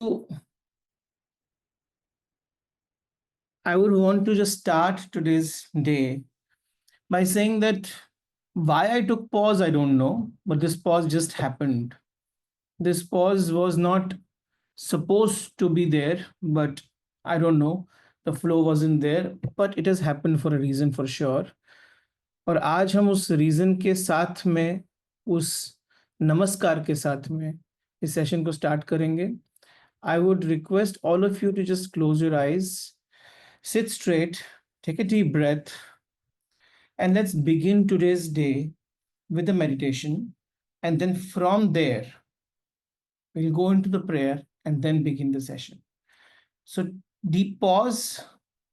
I would want to just start today's day by saying that why I took pause, I don't know, but this pause just happened. This pause was not supposed to be there, but I don't know. The flow wasn't there, but it has happened for a reason for sure. और आज हम उस reason के साथ में, उस नमस्कार के साथ में इस सेशन को स्टार्ट करेंगे. I would request all of you to just close your eyes, sit straight, take a deep breath, and let's begin today's day with a meditation. And then from there, we'll go into the prayer and then begin the session. So, deep pause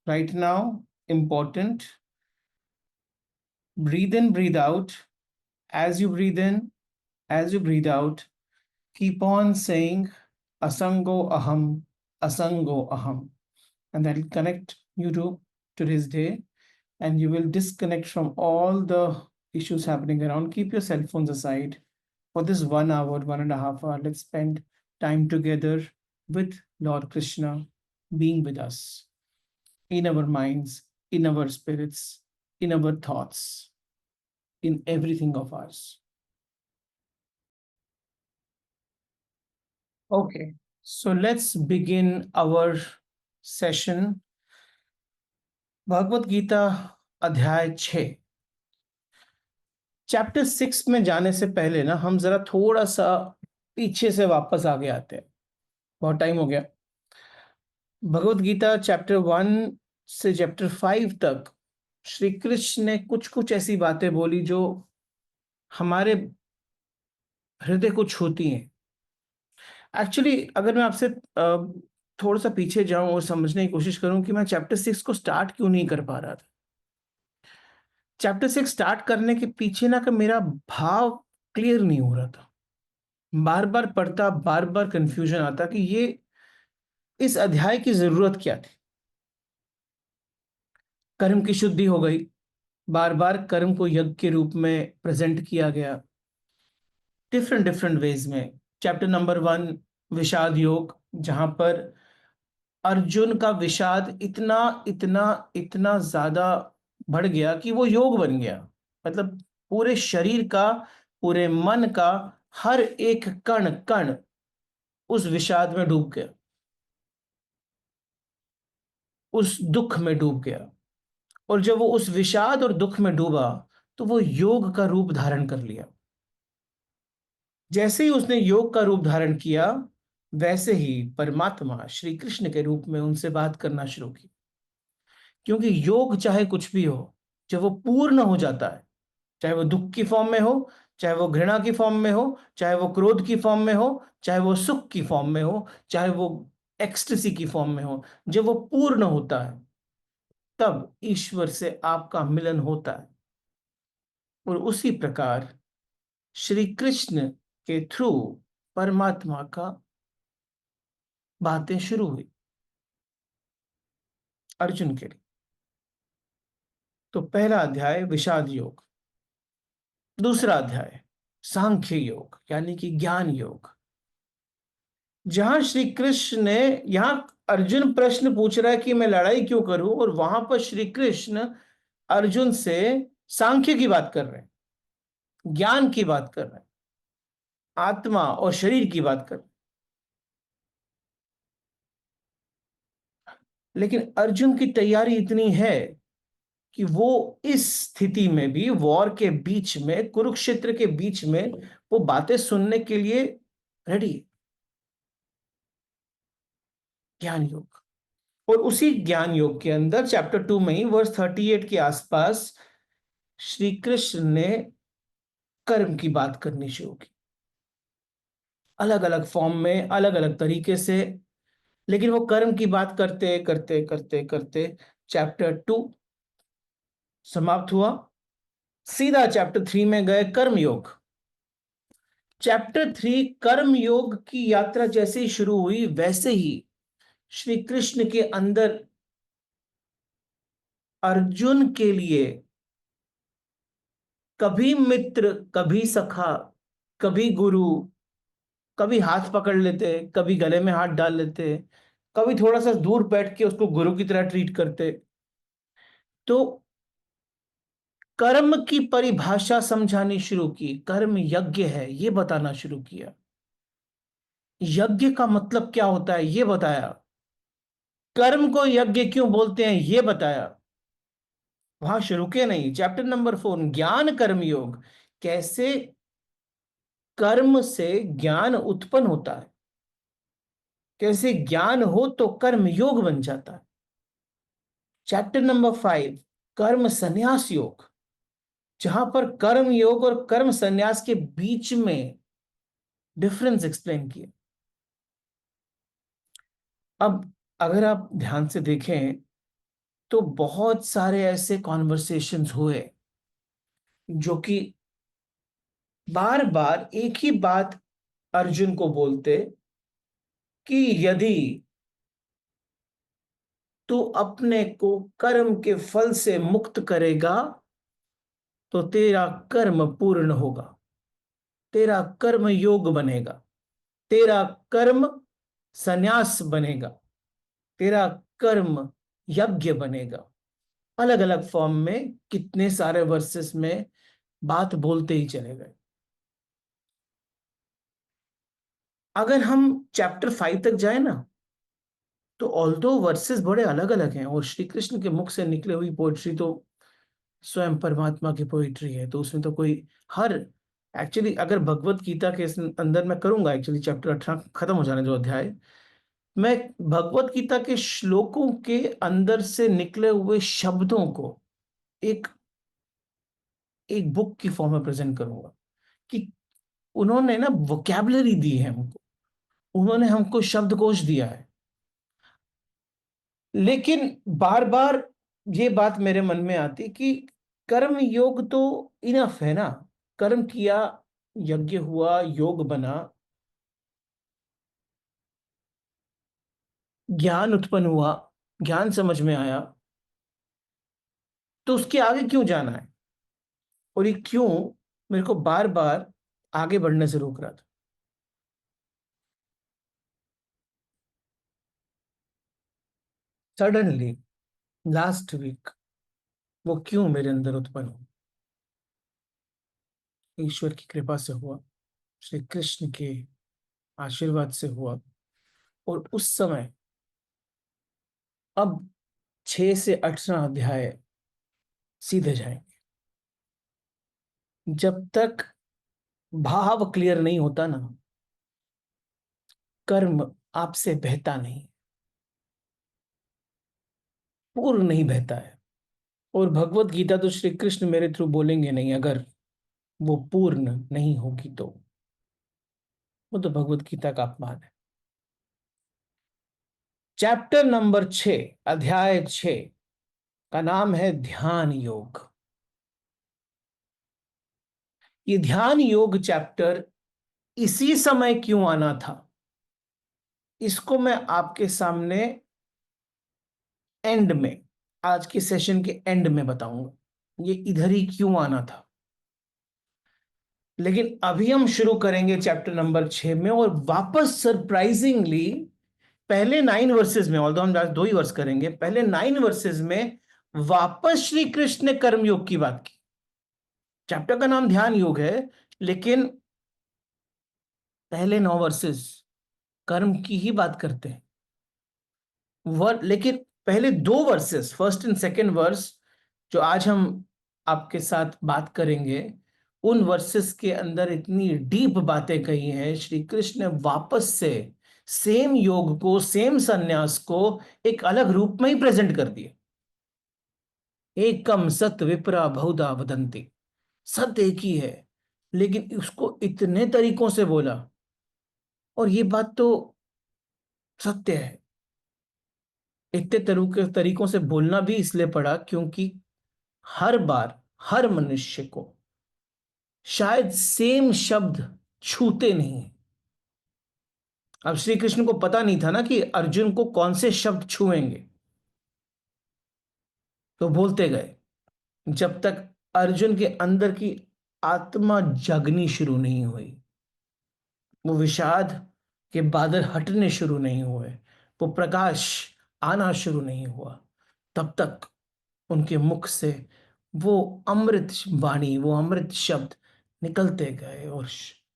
right now, important. Breathe in, breathe out. As you breathe in, as you breathe out, keep on saying Asango Aham, Asango Aham. And that will connect you to today's day, and you will disconnect from all the issues happening around. Keep your cell phones aside for this 1 hour, 1.5 hours. Let's spend time together with Lord Krishna being with us in our minds, in our spirits, in our thoughts, in everything of ours. Okay, so let's begin our session. Bhagavad Gita अध्याय 6. Chapter 6 में जाने से पहले ना हम जरा थोड़ा सा पीछे से वापस आगे आते हैं. बहुत टाइम हो गया. भगवत गीता चैप्टर 1 से चैप्टर 5 तक श्री कृष्ण ने कुछ कुछ ऐसी बातें बोली जो हमारे हृदय को छूती हैं. एक्चुअली अगर मैं आपसे थोड़ा सा पीछे जाऊं और समझने की कोशिश करूं कि मैं चैप्टर 6 को स्टार्ट क्यों नहीं कर पा रहा था. चैप्टर 6 स्टार्ट करने के पीछे ना का मेरा भाव क्लियर नहीं हो रहा था. बार बार पढ़ता, बार बार कंफ्यूजन आता कि ये इस अध्याय की जरूरत क्या थी. कर्म की शुद्धि हो गई, बार बार कर्म को यज्ञ के रूप में प्रेजेंट किया गया डिफरेंट डिफरेंट वेज में. चैप्टर नंबर 1 विषाद योग, जहां पर अर्जुन का विषाद इतना इतना इतना ज्यादा बढ़ गया कि वो योग बन गया. मतलब पूरे शरीर का, पूरे मन का हर एक कण कण उस विषाद में डूब गया, उस दुख में डूब गया. और जब वो उस विषाद और दुख में डूबा तो वो योग का रूप धारण कर लिया. जैसे ही उसने योग का रूप धारण किया, वैसे ही परमात्मा श्री कृष्ण के रूप में उनसे बात करना शुरू की. क्योंकि योग चाहे कुछ भी हो, जब वो पूर्ण हो जाता है, चाहे वो दुख की फॉर्म में हो, चाहे वो घृणा की फॉर्म में हो, चाहे वो क्रोध की फॉर्म में हो, चाहे वो सुख की फॉर्म में हो, चाहे वो एक्सटेसी की फॉर्म में हो, जब वो पूर्ण होता है तब ईश्वर से आपका मिलन होता है. और उसी प्रकार श्री कृष्ण के थ्रू परमात्मा का बातें शुरू हुई अर्जुन के लिए. तो पहला अध्याय विषाद योग, दूसरा अध्याय सांख्य योग यानी कि ज्ञान योग, जहां श्री कृष्ण ने, यहां अर्जुन प्रश्न पूछ रहा है कि मैं लड़ाई क्यों करूं, और वहां पर श्री कृष्ण अर्जुन से सांख्य की बात कर रहे हैं, ज्ञान की बात कर रहे हैं, आत्मा और शरीर की बात कर रहे हैं. लेकिन अर्जुन की तैयारी इतनी है कि वो इस स्थिति में भी, वॉर के बीच में, कुरुक्षेत्र के बीच में, वो बातें सुनने के लिए रेडी. ज्ञान योग. और उसी ज्ञान योग के अंदर चैप्टर 2 में ही वर्स 38 के आसपास श्री कृष्ण ने कर्म की बात करनी शुरू की, अलग अलग फॉर्म में, अलग अलग तरीके से. लेकिन वो कर्म की बात करते करते करते करते चैप्टर 2 समाप्त हुआ. सीधा चैप्टर 3 में गए, कर्म योग. चैप्टर 3 कर्म योग की यात्रा जैसे ही शुरू हुई, वैसे ही श्री कृष्ण के अंदर अर्जुन के लिए कभी मित्र, कभी सखा, कभी गुरु, कभी हाथ पकड़ लेते, कभी गले में हाथ डाल लेते, कभी थोड़ा सा दूर बैठ के उसको गुरु की तरह ट्रीट करते। तो कर्म की परिभाषा समझानी शुरू की, कर्म यज्ञ है ये बताना शुरू किया, यज्ञ का मतलब क्या होता है ये बताया, कर्म को यज्ञ क्यों बोलते हैं ये बताया। वहां से रुके नहीं, चैप्टर नंबर 4 ज्ञान कर्म योग, कैसे कर्म से ज्ञान उत्पन्न होता है, कैसे ज्ञान हो तो कर्म योग बन जाता है। चैप्टर नंबर 5 कर्म संन्यास योग, जहां पर कर्म योग और कर्म संन्यास के बीच में डिफरेंस एक्सप्लेन किया। अब अगर आप ध्यान से देखें तो बहुत सारे ऐसे कॉन्वर्सेशंस हुए जो कि बार बार एक ही बात अर्जुन को बोलते कि यदि तू अपने को कर्म के फल से मुक्त करेगा तो तेरा कर्म पूर्ण होगा, तेरा कर्म योग बनेगा, तेरा कर्म संन्यास बनेगा, तेरा कर्म यज्ञ बनेगा। अलग अलग फॉर्म में कितने सारे वर्सेस में बात बोलते ही चले गए। अगर हम चैप्टर 5 तक जाए ना, तो ऑल्दो वर्सेस बड़े अलग अलग हैं और श्री कृष्ण के मुख से निकले हुई पोइट्री तो स्वयं परमात्मा की पोइट्री है, तो उसमें तो कोई हर एक्चुअली अगर भगवत गीता के अंदर मैं करूंगा, एक्चुअली चैप्टर 18 खत्म हो जाने जो अध्याय, मैं भगवत गीता के श्लोकों के अंदर से निकले हुए शब्दों को एक एक बुक की फॉर्म में प्रेजेंट करूंगा कि उन्होंने ना वोकैबुलरी दी है हमको, उन्होंने हमको शब्दकोश दिया है। लेकिन बार बार ये बात मेरे मन में आती कि कर्म योग तो इनफ है ना, कर्म किया, यज्ञ हुआ, योग बना, ज्ञान उत्पन्न हुआ, ज्ञान समझ में आया, तो उसके आगे क्यों जाना है, और ये क्यों मेरे को बार बार आगे बढ़ने से रोक रहा था। सडनली लास्ट वीक वो क्यों मेरे अंदर उत्पन्न हुआ, ईश्वर की कृपा से हुआ, श्री कृष्ण के आशीर्वाद से हुआ। और उस समय, अब 6 से 18 अध्याय सीधे जाएंगे। जब तक भाव क्लियर नहीं होता ना, कर्म आपसे बहता नहीं, पूर्ण नहीं बहता है। और भगवत गीता तो श्री कृष्ण मेरे थ्रू बोलेंगे नहीं, अगर वो पूर्ण नहीं होगी तो वो तो भगवत गीता का अपमान है। चैप्टर नंबर 6, अध्याय 6 का नाम है ध्यान योग। ये ध्यान योग चैप्टर इसी समय क्यों आना था, इसको मैं आपके सामने एंड में, आज के सेशन के एंड में बताऊंगा ये इधर ही क्यों आना था। लेकिन अभी हम शुरू करेंगे चैप्टर नंबर 6 में, और वापस सरप्राइजिंगली पहले 9 वर्सेस में, ऑल्दो हम आज 2 ही वर्स करेंगे, पहले 9 वर्सेस में वापस श्री कृष्ण ने कर्मयोग की बात की। चैप्टर का नाम ध्यान योग है, लेकिन पहले 9 वर्सेस कर्म की ही बात करते हैं। लेकिन पहले 2 verses, first and second verse, जो आज हम आपके साथ बात करेंगे, उन वर्सेस के अंदर इतनी डीप बातें कही हैं। श्री कृष्ण ने वापस से सेम योग को, सेम संन्यास को एक अलग रूप में ही प्रेजेंट कर दिया। एकम सत विप्रा बहुधा वदंती, सत्य एक ही है, लेकिन उसको इतने तरीकों से बोला। और ये बात तो सत्य है, इतने तरीकों से बोलना भी इसलिए पड़ा क्योंकि हर बार हर मनुष्य को शायद सेम शब्द छूते नहीं। अब श्री कृष्ण को पता नहीं था ना कि अर्जुन को कौन से शब्द छुएंगे, तो बोलते गए जब तक अर्जुन के अंदर की आत्मा जगनी शुरू नहीं हुई। वो विषाद के बादल हटने शुरू नहीं हुए, वो प्रकाश आना शुरू नहीं हुआ, तब तक उनके मुख से वो अमृत वाणी, वो अमृत शब्द निकलते गए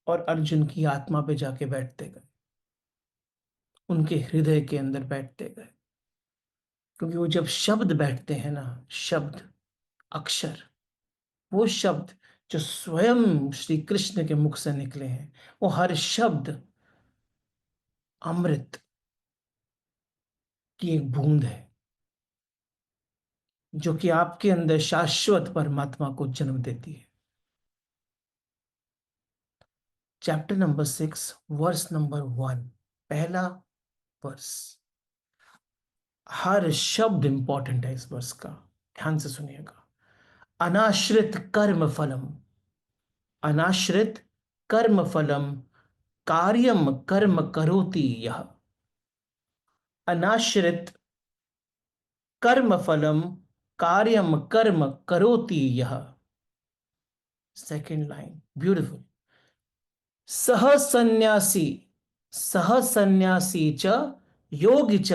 और अर्जुन की आत्मा पे जाके बैठते गए, उनके हृदय के अंदर बैठते गए। क्योंकि वो जब शब्द बैठते हैं ना, शब्द, अक्षर, वो शब्द जो स्वयं श्री कृष्ण के मुख से निकले हैं, वो हर शब्द अमृत की एक बूंद है, जो कि आपके अंदर शाश्वत परमात्मा को जन्म देती है। चैप्टर नंबर 6, वर्स नंबर 1, पहला वर्स। हर शब्द इंपॉर्टेंट है इस वर्ष का, ध्यान से सुनिएगा। अनाश्रित कर्म फलम, अनाश्रित कर्म फलम, कार्यम कर्म करोति यह। अनाश्रित कर्म फलम, कार्यम कर्म करोति यह। Second line beautiful. सह सन्यासी, सह सन्यासी च योगी च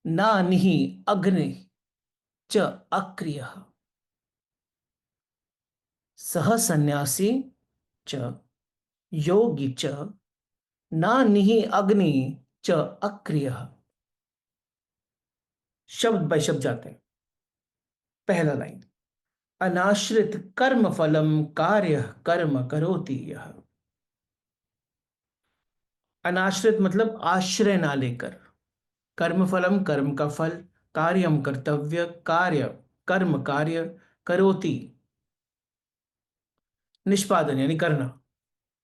ना निहि अग्नि च अक्रिय। सह सन्यासी च योगी च ना निहि अग्नि च अक्रिय। शब्द बाय शब्द जाते हैं। पहला लाइन, अनाश्रित कर्म फलम कार्य कर्म करोति यह। अनाश्रित मतलब आश्रय ना लेकर, कर्म फलम कर्म का फल, कार्यम कर्तव्य, कार्य कर्म कार्य, करोति निष्पादन यानी करना,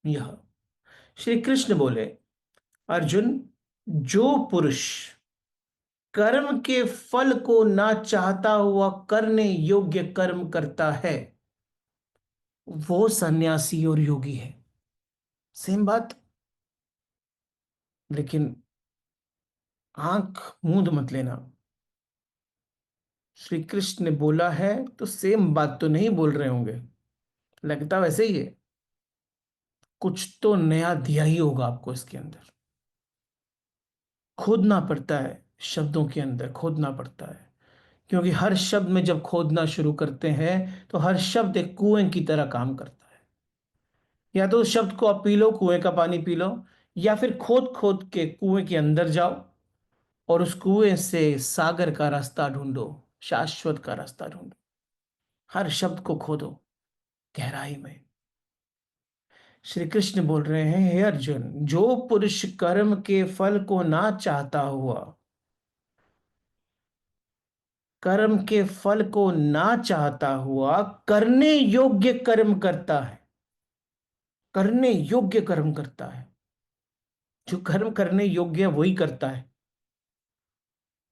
यह। श्री कृष्ण बोले, अर्जुन, जो पुरुष कर्म के फल को ना चाहता हुआ करने योग्य कर्म करता है, वो सन्यासी और योगी है। सेम बात, लेकिन आंख मूंद मत लेना। श्री कृष्ण ने बोला है तो सेम बात तो नहीं बोल रहे होंगे, लगता वैसे ही है। कुछ तो नया दिया ही होगा आपको इसके अंदर। खोदना पड़ता है, शब्दों के अंदर खोदना पड़ता है। क्योंकि हर शब्द में जब खोदना शुरू करते हैं तो हर शब्द एक कुएं की तरह काम करता है। या तो उस शब्द को आप पी लो, कुएं का पानी पी लो, या फिर खोद खोद के कुएं के अंदर जाओ और उस कुएं से सागर का रास्ता ढूंढो, शाश्वत का रास्ता ढूंढो। हर शब्द को खोदो गहराई में। श्री कृष्ण बोल रहे हैं, हे अर्जुन, जो पुरुष कर्म के फल को ना चाहता हुआ, कर्म के फल को ना चाहता हुआ करने योग्य कर्म करता है, करने योग्य कर्म करता है, जो कर्म करने योग्य है वही करता है।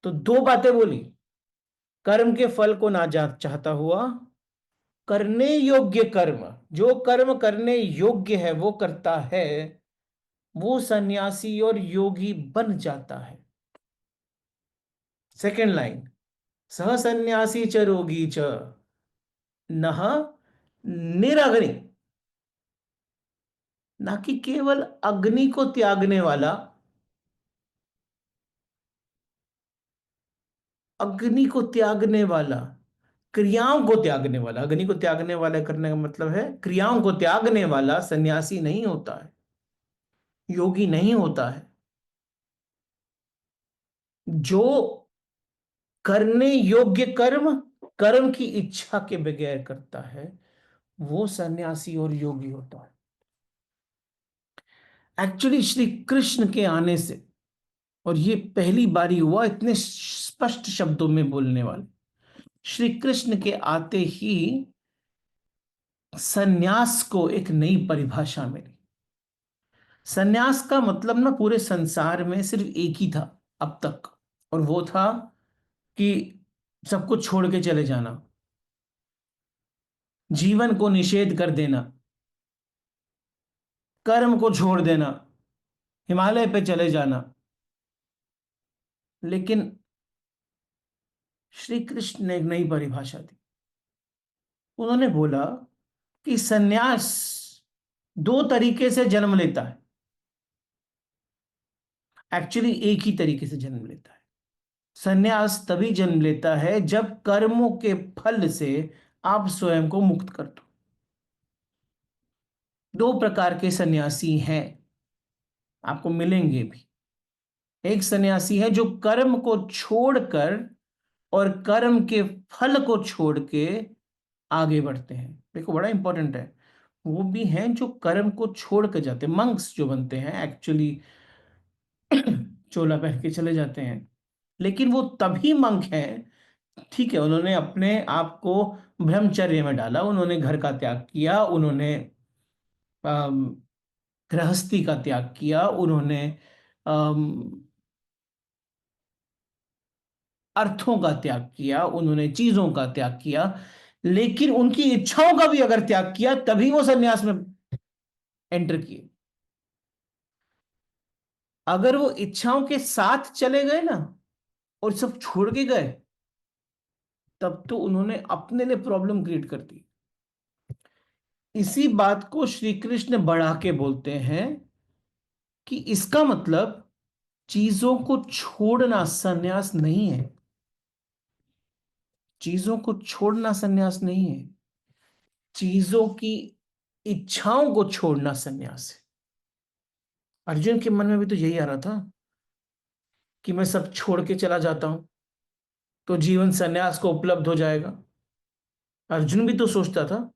तो दो बातें बोली, कर्म के फल को ना चाहता हुआ, करने योग्य कर्म, जो कर्म करने योग्य है वो करता है, वो सन्यासी और योगी बन जाता है। सेकेंड लाइन, सह सन्यासी च रोगी च नह निरग्नि, ना कि केवल अग्नि को त्यागने वाला, अग्नि को त्यागने वाला, क्रियाओं को त्यागने वाला। अग्नि को त्यागने वाला करने का मतलब है क्रियाओं को त्यागने वाला सन्यासी नहीं होता है, योगी नहीं होता है। जो करने योग्य कर्म, कर्म की इच्छा के बगैर करता है, वो सन्यासी और योगी होता है। एक्चुअली श्री कृष्ण के आने से, और ये पहली बारी हुआ इतने स्पष्ट शब्दों में बोलने वाले, श्री कृष्ण के आते ही सन्यास को एक नई परिभाषा मिली। सन्यास का मतलब ना पूरे संसार में सिर्फ एक ही था अब तक, और वो था कि सब कुछ छोड़ के चले जाना, जीवन को निषेध कर देना, कर्म को छोड़ देना, हिमालय पे चले जाना। लेकिन श्री कृष्ण ने एक नई परिभाषा दी। उन्होंने बोला कि सन्यास दो तरीके से जन्म लेता है। एक्चुअली एक ही तरीके से जन्म लेता है। संन्यास तभी जन्म लेता है जब कर्मों के फल से आप स्वयं को मुक्त कर दो। दो प्रकार के सन्यासी हैं, आपको मिलेंगे भी। एक सन्यासी है जो कर्म को छोड़कर और कर्म के फल को छोड़ के आगे बढ़ते हैं। देखो बड़ा इंपॉर्टेंट है। वो भी हैं जो कर्म को छोड़ के जाते हैं, मंक्स जो बनते हैं एक्चुअली, चोला पहन के चले जाते हैं। लेकिन वो तभी मंक हैं, ठीक है, उन्होंने अपने आप को ब्रह्मचर्य में डाला, उन्होंने घर का त्याग किया, उन्होंने अम, गृहस्थी का त्याग किया, उन्होंने अम, अर्थों का त्याग किया, उन्होंने चीजों का त्याग किया। लेकिन उनकी इच्छाओं का भी अगर त्याग किया तभी वो सन्यास में एंटर किए। अगर वो इच्छाओं के साथ चले गए ना और सब छोड़ के गए, तब तो उन्होंने अपने लिए प्रॉब्लम क्रिएट कर दी। इसी बात को श्री कृष्ण बढ़ा के बोलते हैं कि इसका मतलब चीजों को छोड़ना सन्यास नहीं है। चीजों को छोड़ना सन्यास नहीं है, चीजों की इच्छाओं को छोड़ना सन्यास है। अर्जुन के मन में भी तो यही आ रहा था कि मैं सब छोड़ के चला जाता हूं तो जीवन सन्यास को उपलब्ध हो जाएगा। अर्जुन भी तो सोचता था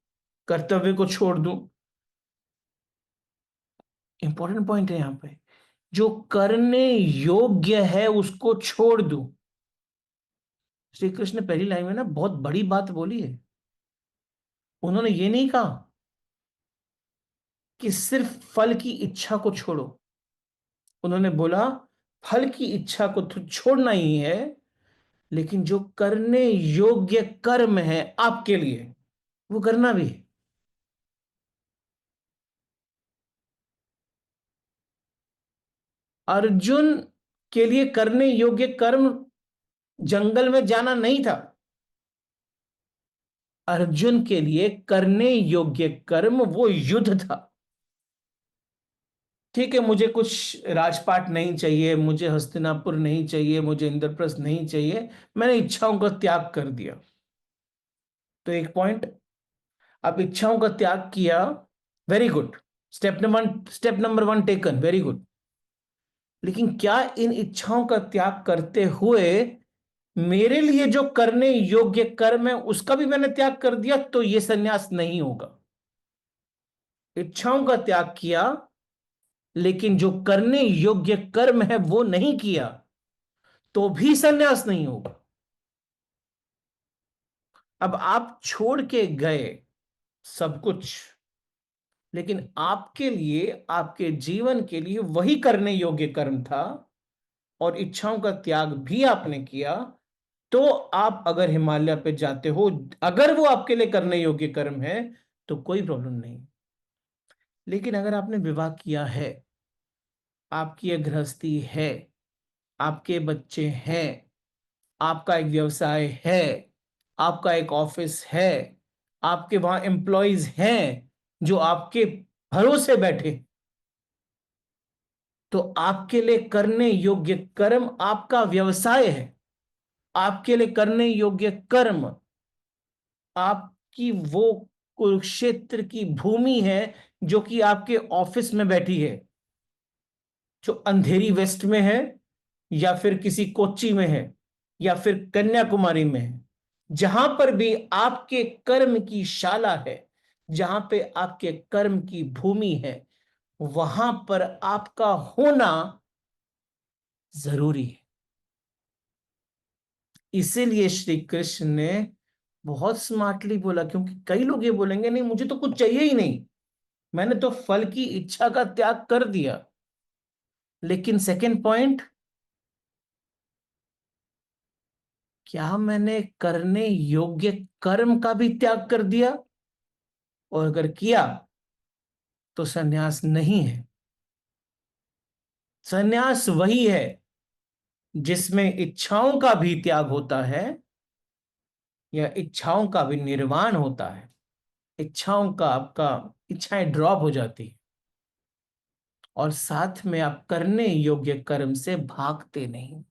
कर्तव्य को छोड़ दूं। इंपॉर्टेंट पॉइंट है यहां पे, जो करने योग्य है उसको छोड़ दूं। श्री कृष्ण ने पहली लाइन में ना बहुत बड़ी बात बोली है। उन्होंने ये नहीं कहा कि सिर्फ फल की इच्छा को छोड़ो, उन्होंने बोला फल की इच्छा को तो छोड़ना ही है, लेकिन जो करने योग्य कर्म है आपके लिए वो करना भी है। अर्जुन के लिए करने योग्य कर्म जंगल में जाना नहीं था। अर्जुन के लिए करने योग्य कर्म वो युद्ध था। ठीक है, मुझे कुछ राजपाट नहीं चाहिए, मुझे हस्तिनापुर नहीं चाहिए, मुझे इंद्रप्रस्थ नहीं चाहिए, मैंने इच्छाओं का त्याग कर दिया। तो एक पॉइंट, अब इच्छाओं का त्याग किया, very good, step number 1 taken, very good. लेकिन क्या इन इच्छाओं का त्याग करते हुए मेरे लिए जो करने योग्य कर्म है उसका भी मैंने त्याग कर दिया? तो यह सन्यास नहीं होगा। इच्छाओं का त्याग किया लेकिन जो करने योग्य कर्म है वो नहीं किया, तो भी सन्यास नहीं होगा। अब आप छोड़ के गए सब कुछ, लेकिन आपके लिए, आपके जीवन के लिए वही करने योग्य कर्म था और इच्छाओं का त्याग भी आपने किया, तो आप अगर हिमालय पे जाते हो, अगर वो आपके लिए करने योग्य कर्म है, तो कोई प्रॉब्लम नहीं। लेकिन अगर आपने विवाह किया है, आपकी एक गृहस्थी है, आपके बच्चे हैं, आपका एक व्यवसाय है, आपका एक ऑफिस है, आपके वहां एम्प्लॉयज हैं जो आपके भरोसे बैठे, तो आपके लिए करने योग्य कर्म आपका व्यवसाय है। आपके लिए करने योग्य कर्म आपकी वो कुरुक्षेत्र की भूमि है जो कि आपके ऑफिस में बैठी है, जो अंधेरी वेस्ट में है, या फिर किसी कोच्चि में है, या फिर कन्याकुमारी में है। जहां पर भी आपके कर्म की शाला है, जहां पे आपके कर्म की भूमि है, वहां पर आपका होना जरूरी है। इसीलिए श्री कृष्ण ने बहुत स्मार्टली बोला, क्योंकि कई लोग ये बोलेंगे नहीं मुझे तो कुछ चाहिए ही नहीं, मैंने तो फल की इच्छा का त्याग कर दिया। लेकिन सेकंड पॉइंट, क्या मैंने करने योग्य कर्म का भी त्याग कर दिया? और अगर किया तो सन्यास नहीं है। सन्यास वही है जिसमें इच्छाओं का भी त्याग होता है, या इच्छाओं का भी निर्वाण होता है। इच्छाओं का, आपका इच्छाएं ड्रॉप हो जाती है और साथ में आप करने योग्य कर्म से भागते नहीं,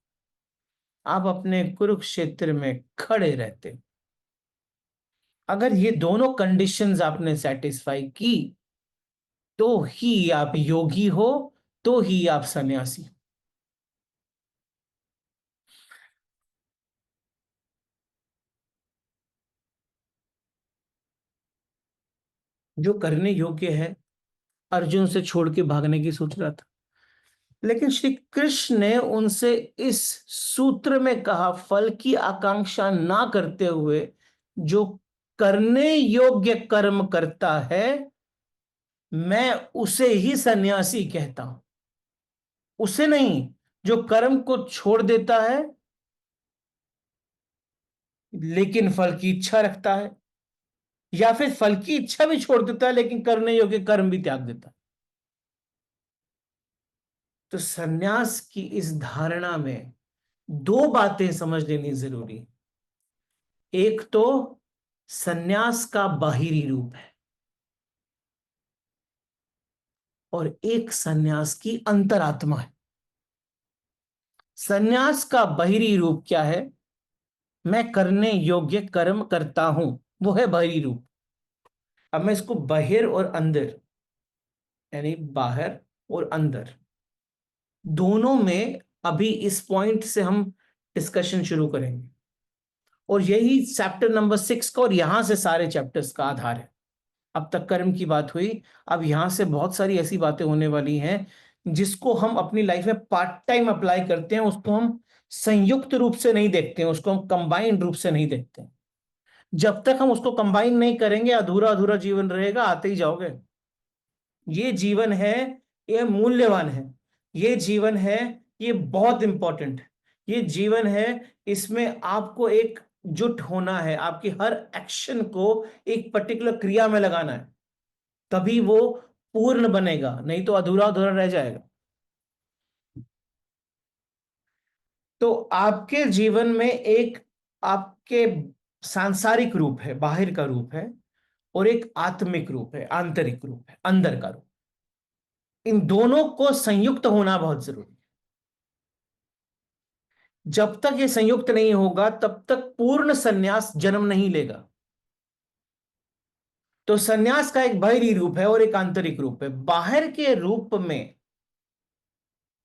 आप अपने कुरुक्षेत्र में खड़े रहते। अगर ये दोनों कंडीशंस आपने सेटिस्फाई की तो ही आप योगी हो, तो ही आप सन्यासी। जो करने योग्य है, अर्जुन से छोड़ के भागने की सोच रहा था, लेकिन श्री कृष्ण ने उनसे इस सूत्र में कहा, फल की आकांक्षा ना करते हुए जो करने योग्य कर्म करता है, मैं उसे ही सन्यासी कहता हूं। उसे नहीं जो कर्म को छोड़ देता है लेकिन फल की इच्छा रखता है, या फिर फल की इच्छा भी छोड़ देता है लेकिन करने योग्य कर्म भी त्याग देता है। तो सन्यास की इस धारणा में दो बातें समझ लेनी जरूरी है। एक तो सन्यास का बाहरी रूप है, और एक सन्यास की अंतरात्मा है। सन्यास का बाहरी रूप क्या है? मैं करने योग्य कर्म करता हूं, वो है बाहरी रूप। अब मैं इसको बाहर और अंदर, यानी बाहर और अंदर, दोनों में अभी इस पॉइंट से हम डिस्कशन शुरू करेंगे। और यही चैप्टर नंबर 6 का और यहां से सारे चैप्टर्स का आधार है। अब तक कर्म की बात हुई, अब यहां से बहुत सारी ऐसी बातें होने वाली हैं जिसको हम अपनी लाइफ में पार्ट टाइम अप्लाई करते हैं। उसको हम संयुक्त रूप से नहीं देखते हैं, उसको हम कंबाइंड रूप से नहीं देखते हैं। जब तक हम उसको कंबाइन नहीं करेंगे, अधूरा अधूरा जीवन रहेगा, आते ही जाओगे। ये जीवन है, ये मूल्यवान है, ये जीवन है, ये बहुत इंपॉर्टेंट है। ये जीवन है, इसमें आपको एक जुट होना है, आपकी हर एक्शन को एक पर्टिकुलर क्रिया में लगाना है, तभी वो पूर्ण बनेगा, नहीं तो अधूरा अधूरा रह जाएगा। तो आपके जीवन में एक आपके सांसारिक रूप है, बाहर का रूप है, और एक आत्मिक रूप है, आंतरिक रूप है, अंदर का रूप। इन दोनों को संयुक्त होना बहुत जरूरी है। जब तक ये संयुक्त नहीं होगा तब तक पूर्ण सन्यास जन्म नहीं लेगा। तो सन्यास का एक बाहरी रूप है और एक आंतरिक रूप है। बाहर के रूप में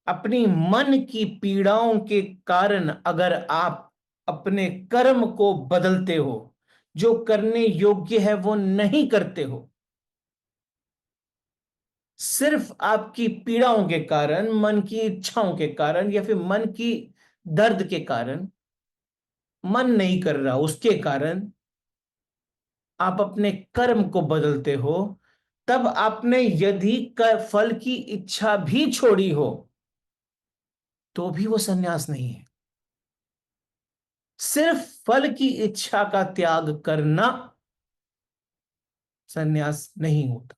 अपनी मन की पीड़ाओं के कारण अगर आप अपने कर्म को बदलते हो, जो करने योग्य है वो नहीं करते हो, सिर्फ आपकी पीड़ाओं के कारण, मन की इच्छाओं के कारण, या फिर मन की दर्द के कारण, मन नहीं कर रहा उसके कारण आप अपने कर्म को बदलते हो, तब आपने यदि फल की इच्छा भी छोड़ी हो तो भी वो सन्यास नहीं है। सिर्फ फल की इच्छा का त्याग करना सन्यास नहीं होता।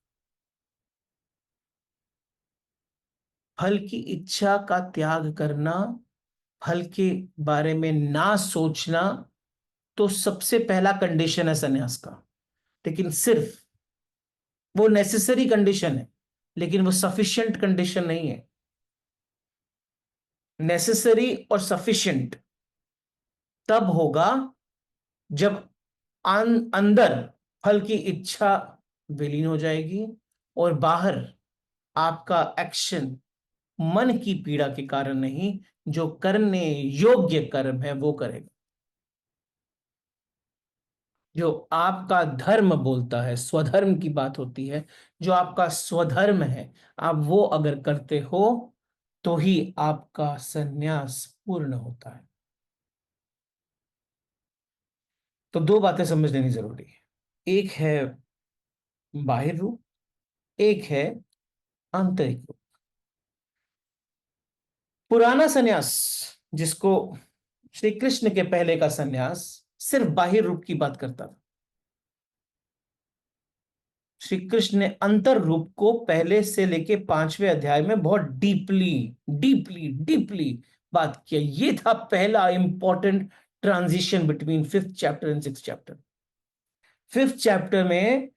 फल की इच्छा का त्याग करना, फल के बारे में ना सोचना, तो सबसे पहला कंडीशन है सन्यास का। लेकिन सिर्फ वो नेसेसरी कंडीशन है, लेकिन वो सफिशिएंट कंडीशन नहीं है। नेसेसरी और सफिशिएंट तब होगा जब अंदर फल की इच्छा विलीन हो जाएगी और बाहर आपका एक्शन मन की पीड़ा के कारण नहीं, जो करने योग्य कर्म है वो करेगा। जो आपका धर्म बोलता है, स्वधर्म की बात होती है, जो आपका स्वधर्म है, आप वो अगर करते हो तो ही आपका संन्यास पूर्ण होता है। तो दो बातें समझ लेनी जरूरी है। एक है बाहिर रूप, एक है आंतरिक रूप। पुराना सन्यास, जिसको श्री कृष्ण के पहले का सन्यास सिर्फ बाहिर रूप की बात करता था। श्री कृष्ण ने अंतर रूप को पहले से लेके 5वें अध्याय में बहुत डीपली डीपली डीपली बात किया। ये था पहला important transition between 5th chapter and 6th chapter. 5th chapter में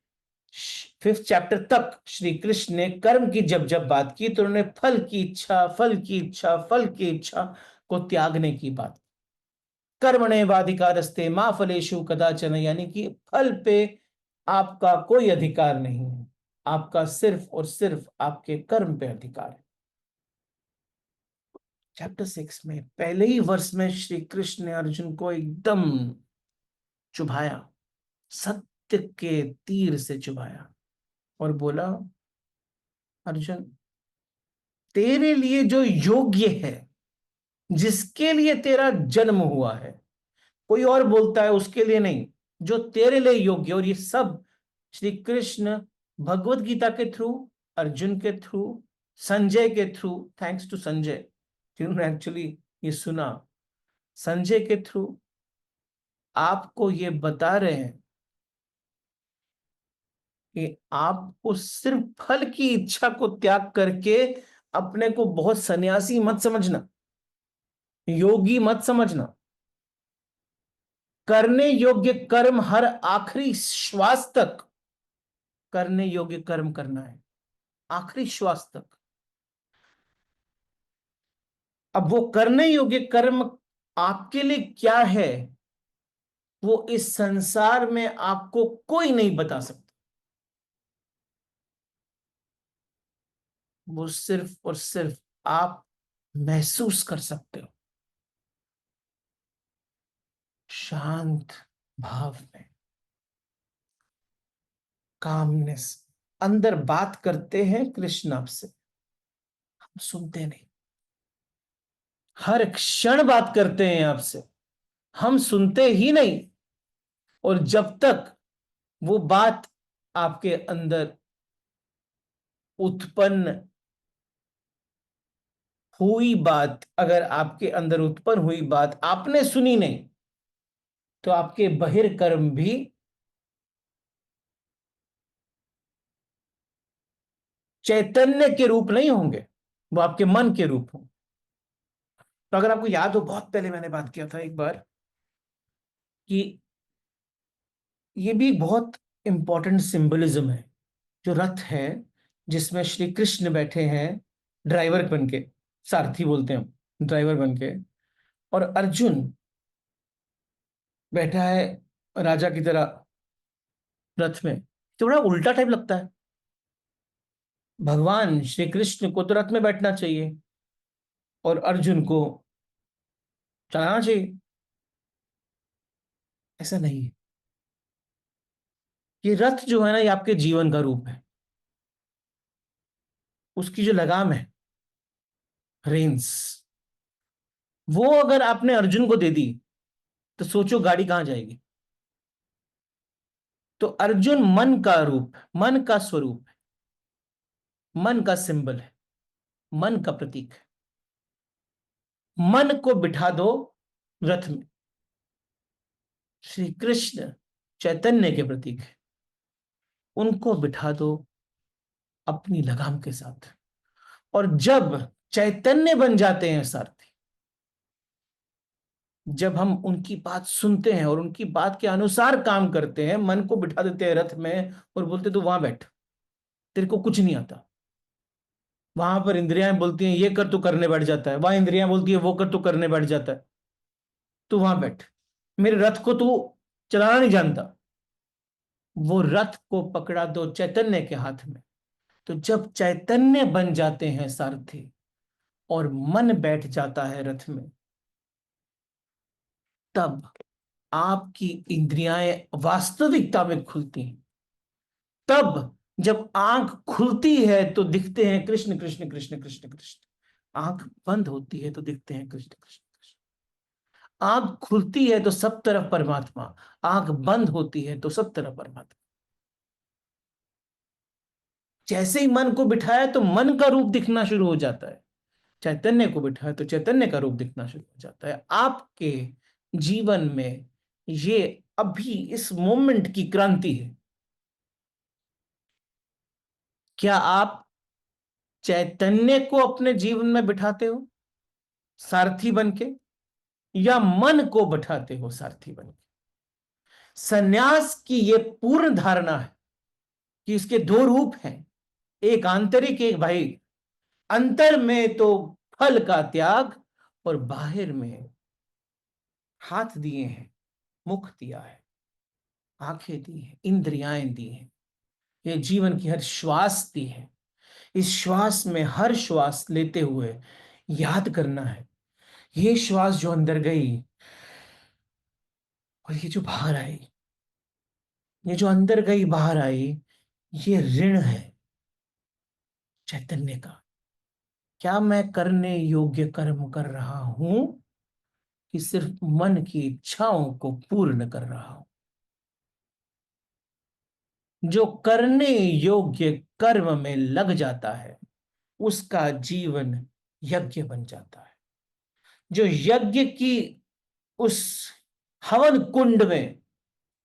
5th चैप्टर तक श्री कृष्ण ने कर्म की जब जब बात की तो उन्होंने फल की इच्छा, फल की इच्छा, फल की इच्छा को त्यागने की बात। कर्मण्येवाधिकारस्ते मा फलेषु कदाचन, यानी कि फल पे आपका कोई अधिकार नहीं है, आपका सिर्फ और सिर्फ आपके कर्म पे अधिकार है। चैप्टर 6 में पहले ही वर्ष में श्री कृष्ण ने अर्जुन को एकदम चुभाया, सत्य के तीर से चुभाया और बोला, अर्जुन तेरे लिए जो योग्य है, जिसके लिए तेरा जन्म हुआ है, कोई और बोलता है उसके लिए नहीं, जो तेरे लिए योग्य। और ये सब श्री कृष्ण भगवत गीता के थ्रू, अर्जुन के थ्रू, संजय के थ्रू, थैंक्स टू संजय जिन्होंने एक्चुअली ये सुना, संजय के थ्रू आपको ये बता रहे हैं कि आपको सिर्फ फल की इच्छा को त्याग करके अपने को बहुत सन्यासी मत समझना, योगी मत समझना। करने योग्य कर्म हर आखिरी श्वास तक करने योग्य कर्म करना है, आखिरी श्वास तक। अब वो करने योग्य कर्म आपके लिए क्या है, वो इस संसार में आपको कोई नहीं बता सकता। वो सिर्फ और सिर्फ आप महसूस कर सकते हो, शांत भाव में, कामनेस। अंदर बात करते हैं कृष्ण आपसे, हम सुनते नहीं। हर क्षण बात करते हैं आपसे, हम सुनते ही नहीं। और जब तक वो बात आपके अंदर उत्पन्न हुई बात, अगर आपके अंदर उत्पन्न हुई बात आपने सुनी नहीं, तो आपके बहिर्कर्म भी चैतन्य के रूप नहीं होंगे, वो आपके मन के रूप होंगे। तो अगर आपको याद हो, बहुत पहले मैंने बात किया था एक बार कि ये भी बहुत इंपॉर्टेंट सिंबलिज्म है। जो रथ है जिसमें श्री कृष्ण बैठे हैं ड्राइवर बन के, सारथी बोलते हैं हम, ड्राइवर बन के, और अर्जुन बैठा है राजा की तरह रथ में, तो बड़ा उल्टा टाइप लगता है। भगवान श्री कृष्ण को तो रथ में बैठना चाहिए और अर्जुन को चलाना चाहिए। ऐसा नहीं है। ये रथ जो है ना, ये आपके जीवन का रूप है। उसकी जो लगाम है, रेंस, वो अगर आपने अर्जुन को दे दी तो सोचो गाड़ी कहां जाएगी। तो अर्जुन मन का रूप, मन का स्वरूप है, मन का सिंबल है, मन का प्रतीक है। मन को बिठा दो रथ में। श्री कृष्ण चैतन्य के प्रतीक है, उनको बिठा दो अपनी लगाम के साथ। और जब चैतन्य बन जाते हैं सारथी, जब हम उनकी बात सुनते हैं और उनकी बात के अनुसार काम करते हैं, मन को बिठा देते हैं रथ में और बोलते तू वहां बैठ, तेरे को कुछ नहीं आता। वहां पर इंद्रियां बोलती हैं ये कर, तू करने बैठ जाता है। वहां इंद्रियां बोलती है वो कर, तू करने बैठ जाता है। तू वहां बैठ, मेरे रथ को तू चलाना नहीं जानता। वो रथ को पकड़ा दो चैतन्य के हाथ में। तो जब चैतन्य बन जाते हैं सारथी और मन बैठ जाता है रथ में, तब आपकी इंद्रियां वास्तविकता में खुलती हैं। तब जब आंख खुलती है तो दिखते हैं कृष्ण कृष्ण कृष्ण कृष्ण कृष्ण, आंख बंद होती है तो दिखते हैं कृष्ण कृष्ण कृष्ण। आंख खुलती है तो सब तरफ परमात्मा, आंख बंद होती है तो सब तरफ परमात्मा। जैसे ही मन को बिठाया तो मन का रूप दिखना शुरू हो जाता है, चैतन्य को बिठाया तो चैतन्य का रूप दिखना शुरू हो जाता है। आपके जीवन में ये अभी इस मोमेंट की क्रांति है। क्या आप चैतन्य को अपने जीवन में बिठाते हो सारथी बन के, या मन को बिठाते हो सारथी बन के? सन्यास की यह पूर्ण धारणा है कि इसके दो रूप हैं, एक आंतरिक एक बाह्य। अंतर में तो फल का त्याग, और बाहर में हाथ दिए हैं, मुख दिया है, आंखें दी हैं, इंद्रियां दी हैं, ये जीवन की हर श्वास दी है। इस श्वास में हर श्वास लेते हुए याद करना है, ये श्वास जो अंदर गई और ये जो बाहर आई, ये जो अंदर गई बाहर आई, ये ऋण है चैतन्य का। क्या मैं करने योग्य कर्म कर रहा हूं, कि सिर्फ मन की इच्छाओं को पूर्ण कर रहा हूं? जो करने योग्य कर्म में लग जाता है, उसका जीवन यज्ञ बन जाता है। जो यज्ञ की उस हवन कुंड में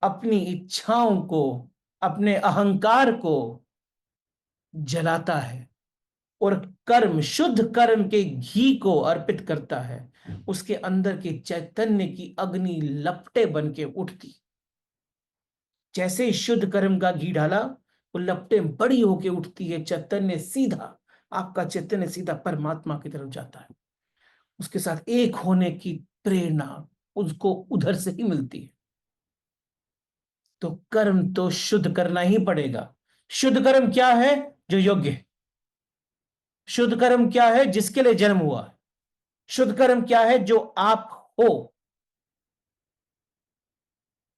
अपनी इच्छाओं को, अपने अहंकार को जलाता है और कर्म, शुद्ध कर्म के घी को अर्पित करता है, उसके अंदर के चैतन्य की अग्नि लपटे बन के उठती। जैसे ही शुद्ध कर्म का घी डाला, वो लपटे बड़ी होके उठती है, चैतन्य सीधा, आपका चैतन्य सीधा परमात्मा की तरफ जाता है। उसके साथ एक होने की प्रेरणा उसको उधर से ही मिलती है। तो कर्म तो शुद्ध करना ही पड़ेगा। शुद्ध कर्म क्या है? जो योग्य है। शुद्ध कर्म क्या है? जिसके लिए जन्म हुआ है। शुद्ध कर्म क्या है? जो आप हो।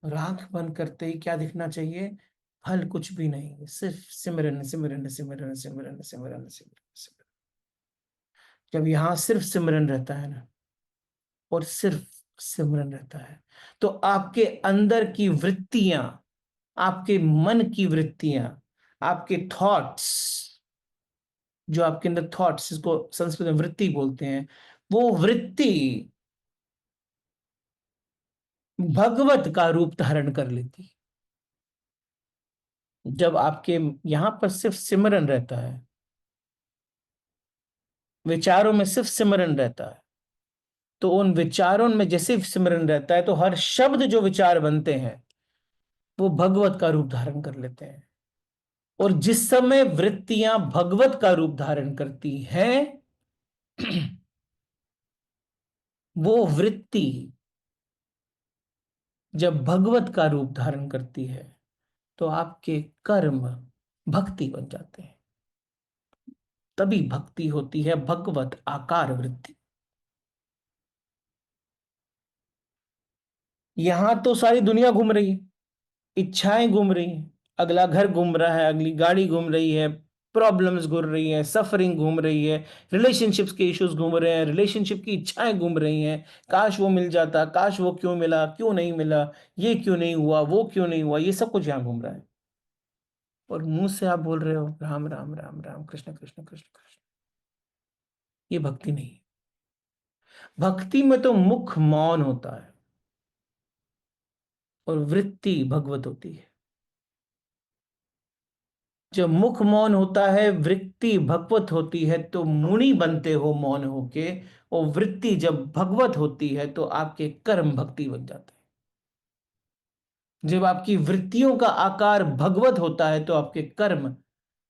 और आंख बंद करते ही क्या दिखना चाहिए? फल कुछ भी नहीं, सिर्फ सिमरन सिमरन सिमरन सिमरन सिमरन सिमरन सिमरन। जब यहां सिर्फ सिमरन रहता है ना, और सिर्फ सिमरन रहता है, तो आपके अंदर की वृत्तियां, आपके मन की वृत्तियां, आपके थॉट्स, जो आपके अंदर थॉट्स, इसको संस्कृत में वृत्ति बोलते हैं, वो वृत्ति भगवत का रूप धारण कर लेती। जब आपके यहां पर सिर्फ सिमरन रहता है, विचारों में सिर्फ सिमरन रहता है, तो उन विचारों में जैसे सिमरन रहता है, तो हर शब्द जो विचार बनते हैं, वो भगवत का रूप धारण कर लेते हैं। और जिस समय वृत्तियां भगवत का रूप धारण करती हैं, वो वृत्ति जब भगवत का रूप धारण करती है, तो आपके कर्म भक्ति बन जाते हैं। तभी भक्ति होती है भगवत आकार वृत्ति। यहां तो सारी दुनिया घूम रही है, इच्छाएं घूम रही हैं, अगला घर घूम रहा है, अगली गाड़ी घूम रही है, प्रॉब्लम्स घूम रही है, सफरिंग घूम रही है, रिलेशनशिप्स के इश्यूज घूम रहे हैं, रिलेशनशिप की इच्छाएं घूम रही हैं। काश वो मिल जाता, काश वो क्यों मिला, क्यों नहीं मिला, ये क्यों नहीं हुआ, वो क्यों नहीं हुआ, ये सब कुछ यहाँ घूम रहा है। और मुंह से आप बोल रहे हो राम राम राम राम, कृष्ण कृष्ण कृष्ण कृष्ण। ये भक्ति नहीं है। भक्ति में तो मुख मौन होता है और वृत्ति भगवत होती है। जब मुख मौन होता है, वृत्ति भगवत होती है, तो मुनि बनते हो मौन होके। और वृत्ति जब भगवत होती है, तो आपके कर्म भक्ति बन जाते हैं। जब आपकी वृत्तियों का आकार भगवत होता है, तो आपके कर्म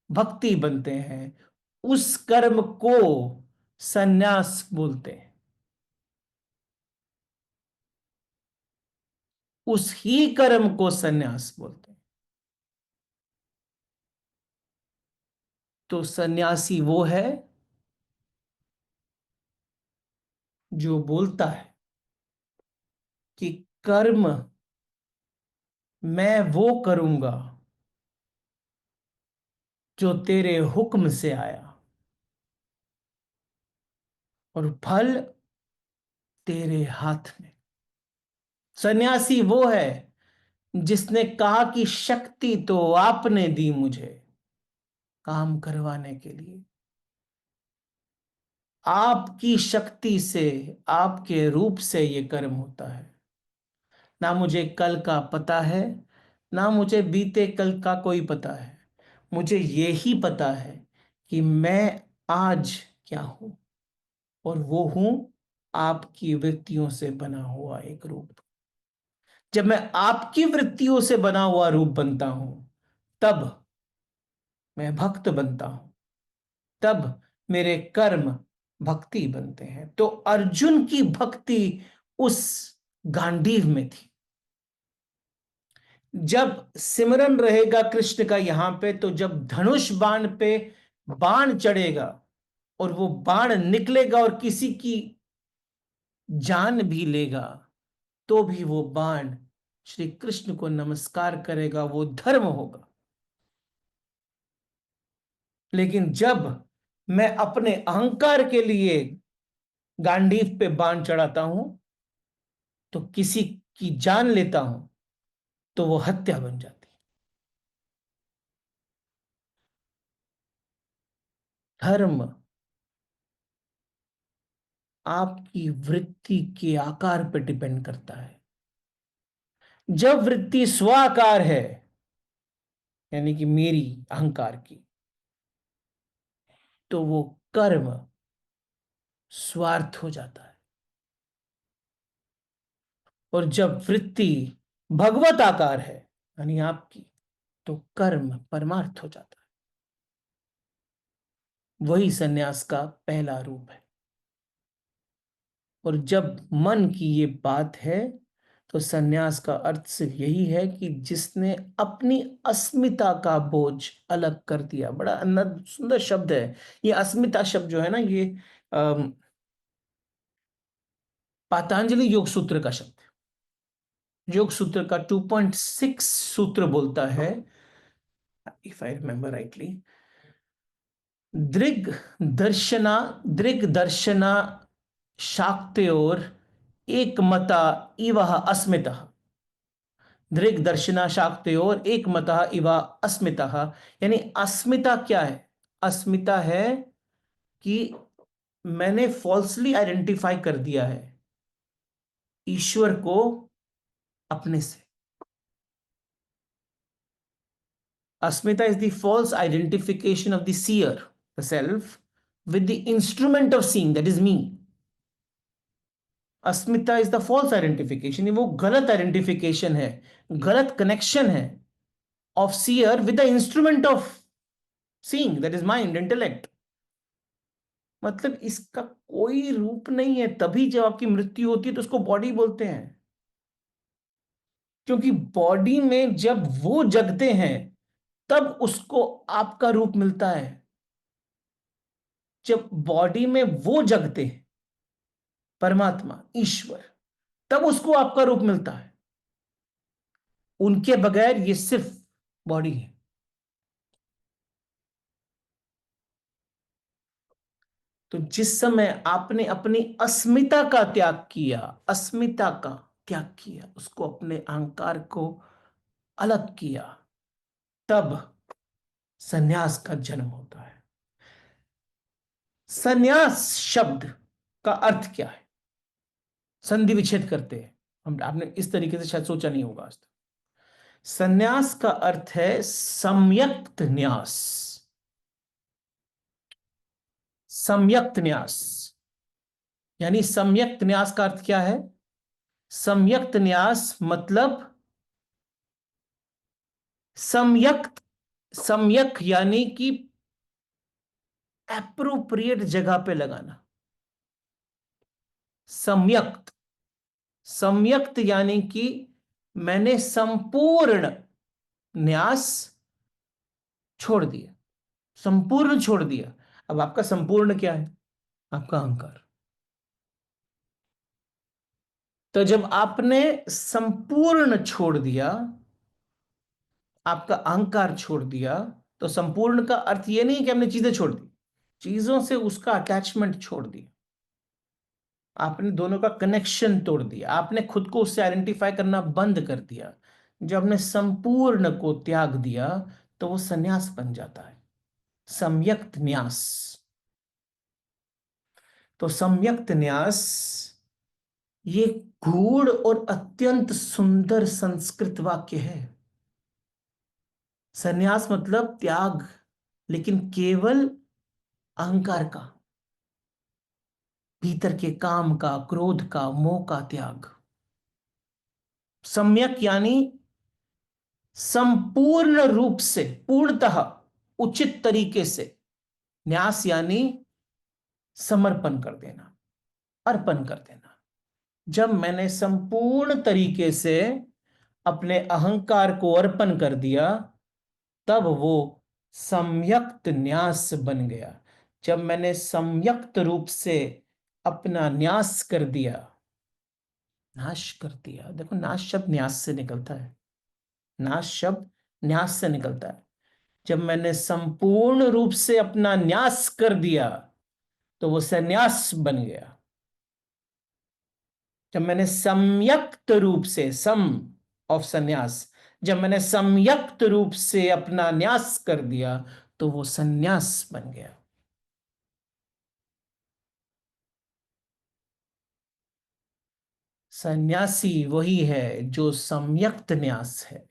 भक्ति बनते हैं। उस कर्म को सन्यास बोलते हैं। उस ही कर्म को सन्यास बोलते हैं। तो सन्यासी वो है जो बोलता है कि कर्म मैं वो करूंगा जो तेरे हुक्म से आया, और फल तेरे हाथ में। सन्यासी वो है जिसने कहा कि शक्ति तो आपने दी मुझे काम करवाने के लिए, आपकी शक्ति से, आपके रूप से ये कर्म होता है। ना मुझे कल का पता है, ना मुझे बीते कल का कोई पता है। मुझे ये ही पता है कि मैं आज क्या हूं, और वो हूं आपकी वृत्तियों से बना हुआ एक रूप। जब मैं आपकी वृत्तियों से बना हुआ रूप बनता हूं, तब मैं भक्त बनता हूं, तब मेरे कर्म भक्ति बनते हैं। तो अर्जुन की भक्ति उस गांडीव में थी। जब सिमरन रहेगा कृष्ण का यहां पे, तो जब धनुष बाण पे बाण चढ़ेगा और वो बाण निकलेगा और किसी की जान भी लेगा, तो भी वो बाण श्री कृष्ण को नमस्कार करेगा, वो धर्म होगा। लेकिन जब मैं अपने अहंकार के लिए गांडीव पे बाण चढ़ाता हूं, तो किसी की जान लेता हूं, तो वो हत्या बन जाती है। धर्म आपकी वृत्ति के आकार पर डिपेंड करता है। जब वृत्ति स्वाकार है, यानी कि मेरी अहंकार की, तो वो कर्म स्वार्थ हो जाता है। और जब वृत्ति भगवत आकार है, यानी आपकी, तो कर्म परमार्थ हो जाता है। वही सन्यास का पहला रूप है। और जब मन की ये बात है, तो सन्यास का अर्थ सिर्फ यही है कि जिसने अपनी अस्मिता का बोझ अलग कर दिया। बड़ा सुंदर शब्द है ये अस्मिता शब्द जो है ना, ये पातंजलि योग सूत्र का शब्द है। योग सूत्र का 2.6 सूत्र बोलता है, इफ आई रिमेंबर राइटली, दृग दर्शना दृग दर्शना शाक्तयोर एकमता इव अस्मिता। दृग दर्शना शाक्तयोर एकमता इव अस्मिता। यानी अस्मिता क्या है? अस्मिता है कि मैंने फॉल्सली आइडेंटिफाई कर दिया है ईश्वर को अपने से। अस्मिता is the false identification of the seer, the self, with the instrument of seeing, that is me. अस्मिता इज द फॉल्स आइडेंटिफिकेशन, वो गलत आइडेंटिफिकेशन है, गलत कनेक्शन है of seer with the instrument of seeing, that is mind, intellect. मतलब इसका कोई रूप नहीं है। तभी जब आपकी मृत्यु होती है तो उसको बॉडी बोलते हैं, क्योंकि बॉडी में जब वो जगते हैं, तब उसको आपका रूप मिलता है। जब बॉडी में वो जगते हैं, परमात्मा ईश्वर, तब उसको आपका रूप मिलता है। उनके बगैर ये सिर्फ बॉडी है। तो जिस समय आपने अपनी अस्मिता का त्याग किया, अस्मिता का त्याग किया, उसको अपने अहंकार को अलग किया, तब सन्यास का जन्म होता है। सन्यास शब्द का अर्थ क्या है? संधि विच्छेद करते हैं हम, आपने इस तरीके से शायद सोचा नहीं होगा आज तक। सन्यास का अर्थ है सम्यक्त न्यास। सम्यक्त न्यास, यानी सम्यक्त न्यास का अर्थ क्या है? सम्यक्त न्यास मतलब सम्यक्त, सम्यक यानी कि एप्रोप्रिएट जगह पे लगाना। सम्यक्त, सम्यक्त यानी कि मैंने संपूर्ण न्यास छोड़ दिया, संपूर्ण छोड़ दिया। अब आपका संपूर्ण क्या है? आपका अहंकार। तो जब आपने संपूर्ण छोड़ दिया, आपका अहंकार छोड़ दिया, तो संपूर्ण का अर्थ यह नहीं कि हमने चीजें छोड़ दी, चीजों से उसका अटैचमेंट छोड़ दिया। आपने दोनों का कनेक्शन तोड़ दिया, आपने खुद को उससे आइडेंटिफाई करना बंद कर दिया। जब आपने संपूर्ण को त्याग दिया, तो वो सन्यास बन जाता है, सम्यक्त न्यास। तो सम्यक्त न्यास ये गूढ़ और अत्यंत सुंदर संस्कृत वाक्य है। सन्यास मतलब त्याग, लेकिन केवल अहंकार का, भीतर के काम का, क्रोध का, मोह का त्याग। सम्यक यानी संपूर्ण रूप से, पूर्णतः उचित तरीके से, न्यास यानी समर्पण कर देना, अर्पण कर देना। जब मैंने संपूर्ण तरीके से अपने अहंकार को अर्पण कर दिया, तब वो सम्यक्त न्यास बन गया। जब मैंने सम्यक्त रूप से अपना न्यास कर दिया, नाश कर दिया, देखो नाश शब्द न्यास से निकलता है, नाश शब्द न्यास से निकलता है। जब मैंने संपूर्ण रूप से अपना न्यास कर दिया, तो वो संन्यास बन गया। जब मैंने सम्यक्त रूप से, सम ऑफ संन्यास, जब मैंने सम्यक्त रूप से अपना न्यास कर दिया, तो वो संन्यास बन गया। सन्यासी वही है जो सम्यक्त न्यास है।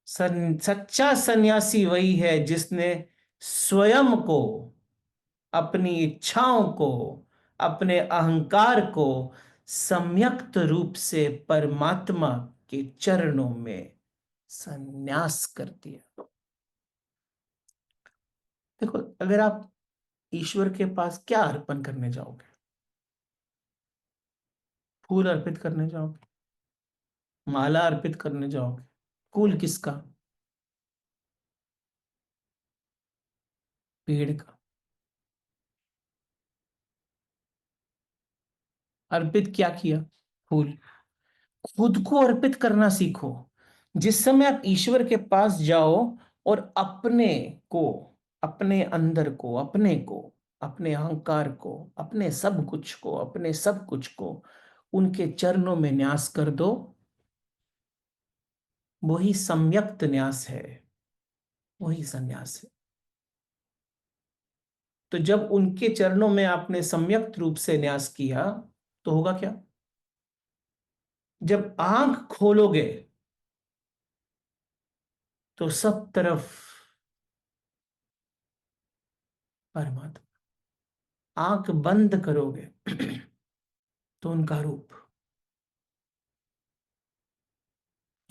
सच्चा सन्यासी वही है जिसने स्वयं को, अपनी इच्छाओं को, अपने अहंकार को सम्यक्त रूप से परमात्मा के चरणों में संन्यास कर दिया। देखो, अगर आप ईश्वर के पास क्या अर्पण करने जाओगे? फूल अर्पित करने जाओगे, माला अर्पित करने जाओगे। फूल किसका? पेड़ का। अर्पित क्या किया? फूल। खुद को अर्पित करना सीखो। जिस समय आप ईश्वर के पास जाओ और अपने को, अपने अंदर को, अपने को, अपने अहंकार को, अपने सब कुछ को, अपने सब कुछ को उनके चरणों में न्यास कर दो, वही सम्यक्त न्यास है, वही संन्यास है। तो जब उनके चरणों में आपने सम्यक्त रूप से न्यास किया, तो होगा क्या? जब आंख खोलोगे, तो सब तरफ परमात्मा। आंख बंद करोगे तो उनका रूप।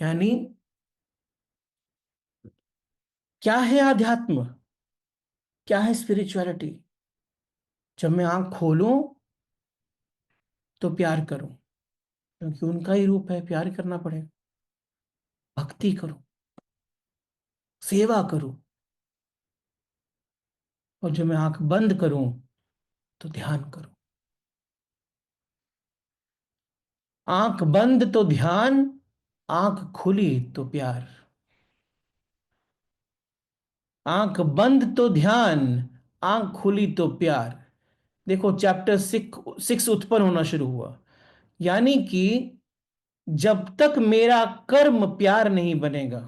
यानी क्या है आध्यात्म, क्या है स्पिरिचुअलिटी? जब मैं आंख खोलूं तो प्यार करूं, क्योंकि उनका ही रूप है, प्यार करना पड़ेगा। भक्ति करूं, सेवा करूं। और जब मैं आंख बंद करूं तो ध्यान करूं। आंख बंद तो ध्यान, आंख खुली तो प्यार। आंख बंद तो ध्यान, आंख खुली तो प्यार। देखो, चैप्टर 6 उत्पन्न होना शुरू हुआ। यानी कि जब तक मेरा कर्म प्यार नहीं बनेगा,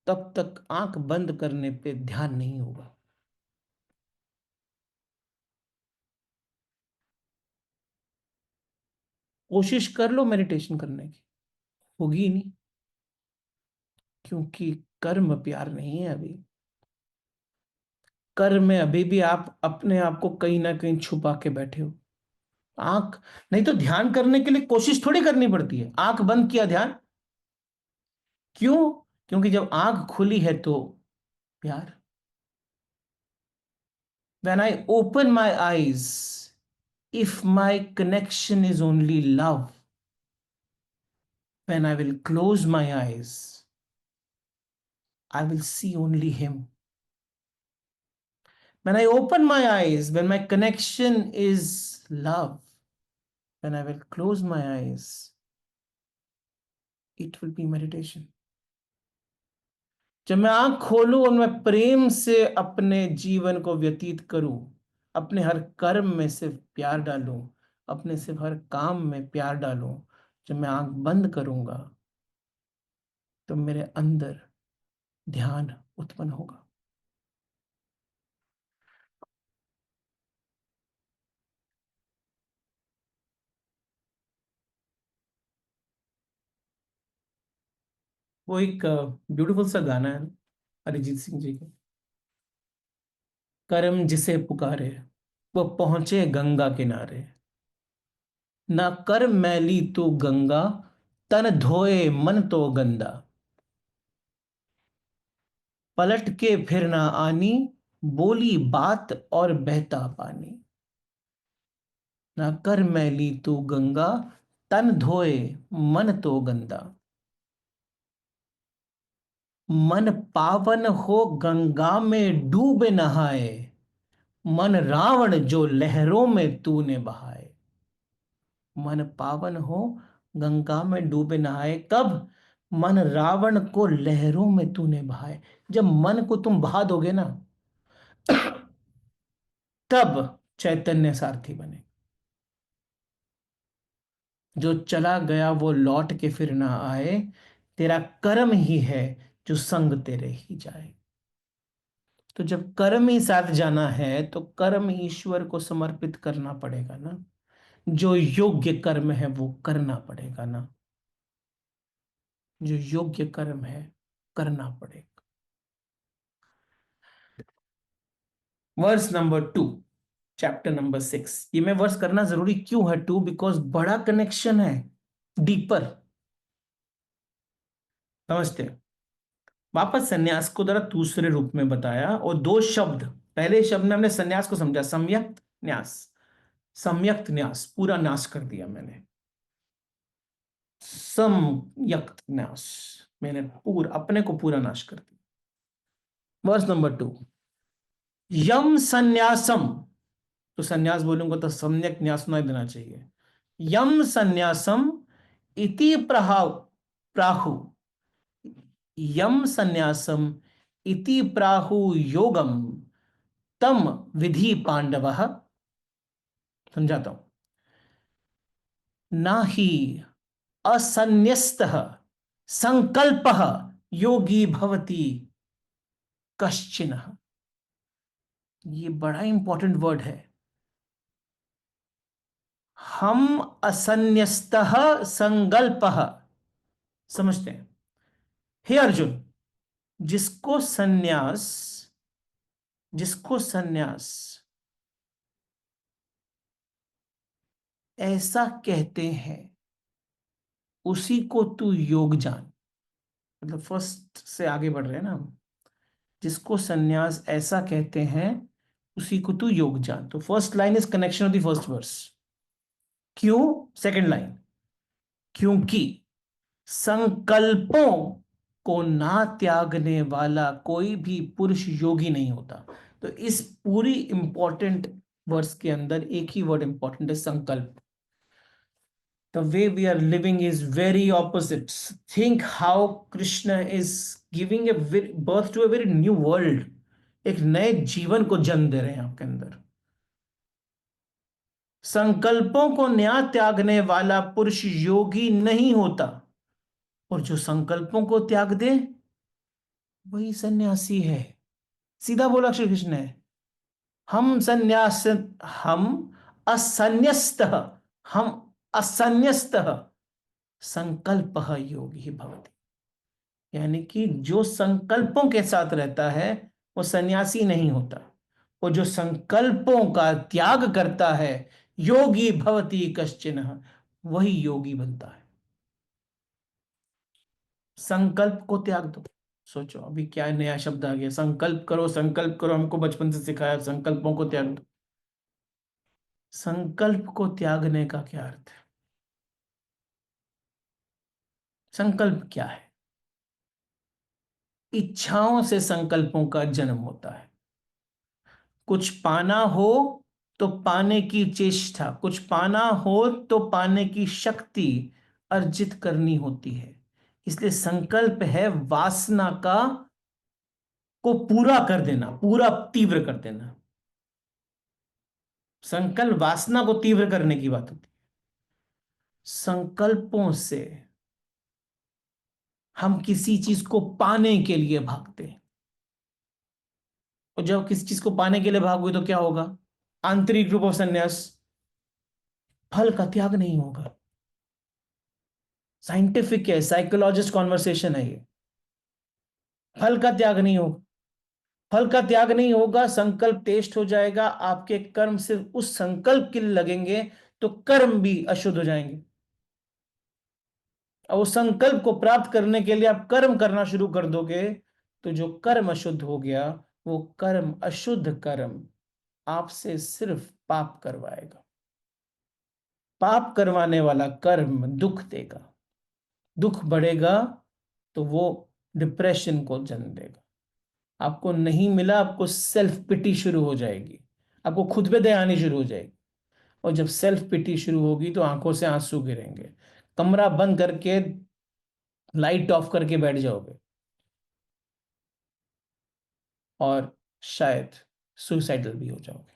तब तक आंख बंद करने पे ध्यान नहीं होगा। कोशिश कर लो मेडिटेशन करने की, होगी ही नहीं, क्योंकि कर्म प्यार नहीं है अभी। कर्म में अभी भी आप अपने आप को कहीं ना कहीं छुपा के बैठे हो। आंख, नहीं तो ध्यान करने के लिए कोशिश थोड़ी करनी पड़ती है। आंख बंद किया, ध्यान। क्यों? क्योंकि जब आंख खुली है तो प्यार। When I open my eyes, if my connection is only love, when I will close my eyes, I will see only Him. When I open my eyes, when my connection is love, when I will close my eyes, it will be meditation. जब मैं आंख खोलूं और मैं प्रेम से अपने जीवन को व्यतीत करूं, अपने हर कर्म में सिर्फ प्यार डालूं, अपने सिर्फ हर काम में प्यार डालूं, जब मैं आंख बंद करूंगा, तो मेरे अंदर ध्यान उत्पन्न होगा। वो एक ब्यूटीफुल सा गाना है, अरिजीत सिंह जी का। करम जिसे पुकारे, वो पहुंचे गंगा किनारे। ना कर मैली तो गंगा, तन धोए मन तो गंदा। पलट के फिर ना आनी, बोली बात और बहता पानी। ना कर मैली तू गंगा, तन धोए मन तो गंदा। मन पावन हो गंगा में डूबे नहाए, मन रावण जो लहरों में तूने बहाए। मन पावन हो गंगा में डूबे नहाए, कब? मन रावण को लहरों में तूने बहाए। जब मन को तुम बहा दोगे ना, तब चैतन्य सारथी बने। जो चला गया वो लौट के फिर ना आए, तेरा कर्म ही है जो संग तेरे ही जाए। तो जब कर्म ही साथ जाना है तो कर्म ईश्वर को समर्पित करना पड़ेगा ना। जो योग्य कर्म है वो करना पड़ेगा ना। जो योग्य कर्म है करना पड़ेगा। Verse number 2, chapter number 6। ये मैं वर्स करना जरूरी क्यों है 2? बिकॉज बड़ा कनेक्शन है, डीपर। समझते हैं? वापस सन्यास को जरा दूसरे रूप में बताया, और दो शब्द। पहले शब्द में हमने सन्यास को समझा, सम्यक्त न्यास। सम्यक्त न्यास, पूरा नाश कर दिया मैंने। सम्यक्त न्यास, मैंने पूरा अपने को पूरा नाश कर दिया। वर्स नंबर 2, यम सन्यासम। तो सन्यास बोलूंगा तो सम्यक न्यास सुनाई देना चाहिए। यम सन्यासम इति प्रहा प्राहु। यम सन्यासम इति प्राहु योगम, तम विधि पांडव। समझाता हूं। ना ही असन्यस्त संकल्प योगी भवति कश्चिन। ये बड़ा इंपॉर्टेंट वर्ड है। हम असन्यस्त संकल्प। समझते हैं? हे अर्जुन, जिसको सन्यास, जिसको सन्यास ऐसा कहते हैं, उसी को तू योग जान। मतलब फर्स्ट से आगे बढ़ रहे हैं ना हम। जिसको सन्यास ऐसा कहते हैं, उसी को तू योग जान। तो first line is connection of the first verse. क्यों? सेकंड लाइन, क्योंकि संकल्पों को ना त्यागने वाला कोई भी पुरुष योगी नहीं होता। तो इस पूरी इंपॉर्टेंट वर्स के अंदर एक ही वर्ड इंपॉर्टेंट है, संकल्प। The way we are living is very opposite. Think how Krishna is giving a birth to a very new world. एक नए जीवन को जन्म दे रहे हैं आपके अंदर। संकल्पों को न्याय त्यागने वाला पुरुष योगी नहीं होता, और जो संकल्पों को त्याग दे वही सन्यासी है। सीधा बोला श्री कृष्ण ने, हम सन्यास, हम असन्यस्त, हम असन्यस्त संकल्प योगी भवति। यानी कि जो संकल्पों के साथ रहता है वो सन्यासी नहीं होता, वो जो संकल्पों का त्याग करता है, योगी भवति कश्चिन, वही योगी बनता है। संकल्प को त्याग दो। सोचो अभी क्या नया शब्द आ गया, संकल्प करो, संकल्प करो। हमको बचपन से सिखाया संकल्पों को त्याग दो। संकल्प को त्यागने का क्या अर्थ है? संकल्प क्या है? इच्छाओं से संकल्पों का जन्म होता है। कुछ पाना हो तो पाने की चेष्टा, कुछ पाना हो तो पाने की शक्ति अर्जित करनी होती है। इसलिए संकल्प है वासना का को पूरा कर देना, पूरा तीव्र कर देना। संकल्प वासना को तीव्र करने की बात होती है। संकल्पों से हम किसी चीज को पाने के लिए भागते हैं, और जब किसी चीज को पाने के लिए भागोगे तो क्या होगा? आंतरिक रूप ऑफ संन्यास, फल का त्याग नहीं होगा। साइंटिफिक है, साइकोलॉजिस्ट कॉन्वर्सेशन है ये। फल का त्याग नहीं होगा। फल का त्याग नहीं होगा, संकल्प टेस्ट हो जाएगा, आपके कर्म सिर्फ उस संकल्प के लिए लगेंगे, तो कर्म भी अशुद्ध हो जाएंगे। और उस संकल्प को प्राप्त करने के लिए आप कर्म करना शुरू कर दोगे, तो जो कर्म अशुद्ध हो गया, वो कर्म, अशुद्ध कर्म आपसे सिर्फ पाप करवाएगा। पाप करवाने वाला कर्म दुख देगा। दुख बढ़ेगा तो वो डिप्रेशन को जन्म देगा। आपको नहीं मिला, आपको सेल्फ पिटी शुरू हो जाएगी, आपको खुद पे दया आनी शुरू हो जाएगी। और जब सेल्फ पिटी शुरू होगी तो आंखों से आंसू गिरेंगे। कमरा बंद करके लाइट ऑफ करके बैठ जाओगे और शायद सुसाइडल भी हो जाओगे।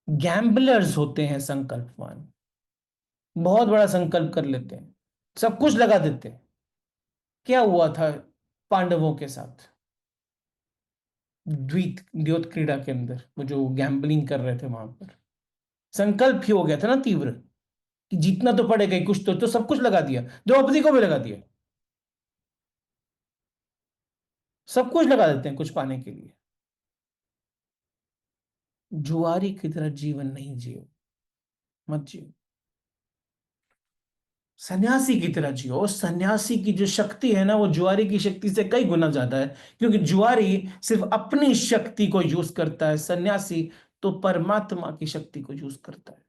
गैम्बलर्स होते हैं संकल्पवान, बहुत बड़ा संकल्प कर लेते हैं, सब कुछ लगा देते हैं। क्या हुआ था पांडवों के साथ द्वीत द्योत क्रीड़ा के अंदर, वो जो गैम्बलिंग कर रहे थे वहां पर? संकल्प ही हो गया था ना तीव्र, कि जीतना तो पड़ेगा ही, कुछ तो सब कुछ लगा दिया, द्रौपदी को भी लगा दिया। सब कुछ लगा देते हैं कुछ पाने के लिए। जुआरी की तरह जीवन नहीं जियो, मत जियो। सन्यासी की तरह जियो। और सन्यासी की जो शक्ति है ना, वो जुआरी की शक्ति से कई गुना ज्यादा है। क्योंकि जुआरी सिर्फ अपनी शक्ति को यूज करता है, सन्यासी तो परमात्मा की शक्ति को यूज करता है।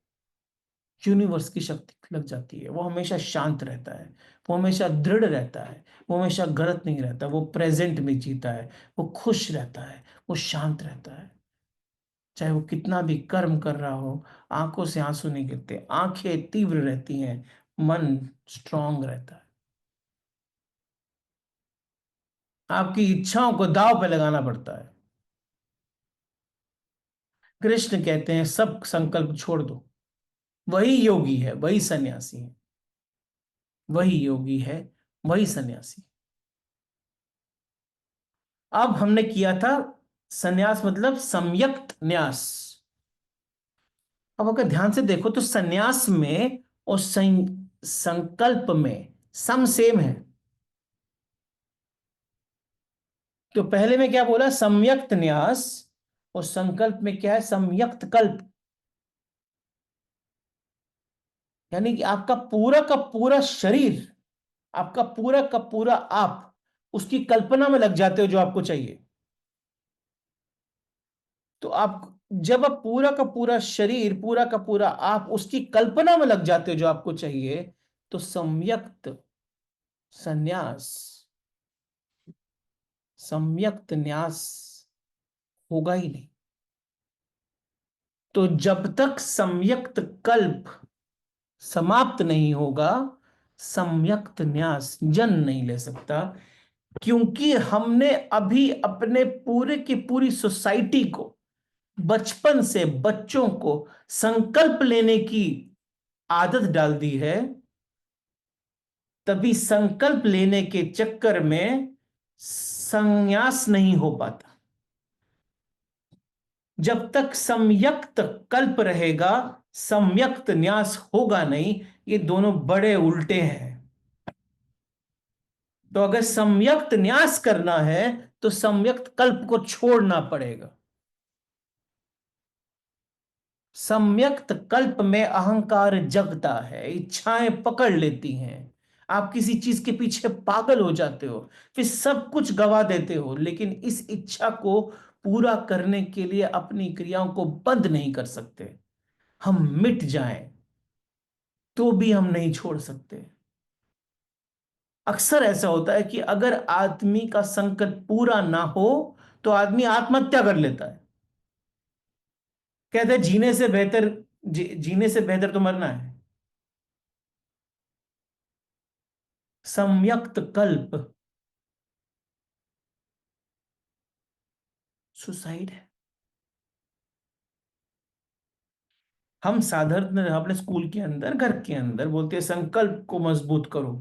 यूनिवर्स की शक्ति लग जाती है। वो हमेशा शांत रहता है, वो हमेशा दृढ़ रहता है, वो हमेशा गलत नहीं रहता, वो प्रेजेंट में जीता है, वो खुश रहता है, वो शांत रहता है। चाहे वो कितना भी कर्म कर रहा हो, आंखों से आंसू नहीं गिरते, आंखें तीव्र रहती हैं, मन स्ट्रांग रहता है। आपकी इच्छाओं को दांव पे लगाना पड़ता है। कृष्ण कहते हैं सब संकल्प छोड़ दो। वही योगी है, वही सन्यासी है। वही योगी है, वही सन्यासी। अब हमने किया था सन्यास मतलब सम्यक्त न्यास। अब अगर ध्यान से देखो तो सन्यास में और संकल्प में सम सेम है। तो पहले में क्या बोला? सम्यक्त न्यास। और संकल्प में क्या है? सम्यक्त कल्प। यानी कि आपका पूरा का पूरा शरीर, आपका पूरा का पूरा आप उसकी कल्पना में लग जाते हो जो आपको चाहिए। तो आप जब आप पूरा का पूरा शरीर, पूरा का पूरा आप उसकी कल्पना में लग जाते हो जो आपको चाहिए, तो सम्यक्त संन्यास, सम्यक्त न्यास होगा ही नहीं। तो जब तक सम्यक्त कल्प समाप्त नहीं होगा, सम्यक्त न्यास जन्म नहीं ले सकता। क्योंकि हमने अभी अपने पूरे की पूरी सोसाइटी को, बचपन से बच्चों को संकल्प लेने की आदत डाल दी है। तभी संकल्प लेने के चक्कर में संन्यास नहीं हो पाता। जब तक सम्यक्त कल्प रहेगा, सम्यक्त न्यास होगा नहीं। ये दोनों बड़े उल्टे हैं। तो अगर सम्यक्त न्यास करना है तो सम्यक्त कल्प को छोड़ना पड़ेगा। सम्यक्त कल्प में अहंकार जगता है, इच्छाएं पकड़ लेती हैं। आप किसी चीज के पीछे पागल हो जाते हो, फिर सब कुछ गवा देते हो, लेकिन इस इच्छा को पूरा करने के लिए अपनी क्रियाओं को बंद नहीं कर सकते। हम मिट जाएं तो भी हम नहीं छोड़ सकते। अक्सर ऐसा होता है कि अगर आदमी का संकट पूरा ना हो तो आदमी आत्महत्या कर लेता है। कहते हैं जीने से बेहतर, जीने से बेहतर तो मरना है। सम्यक्त कल्प सुसाइड है। हम साधारण अपने स्कूल के अंदर, घर के अंदर बोलते हैं संकल्प को मजबूत करो,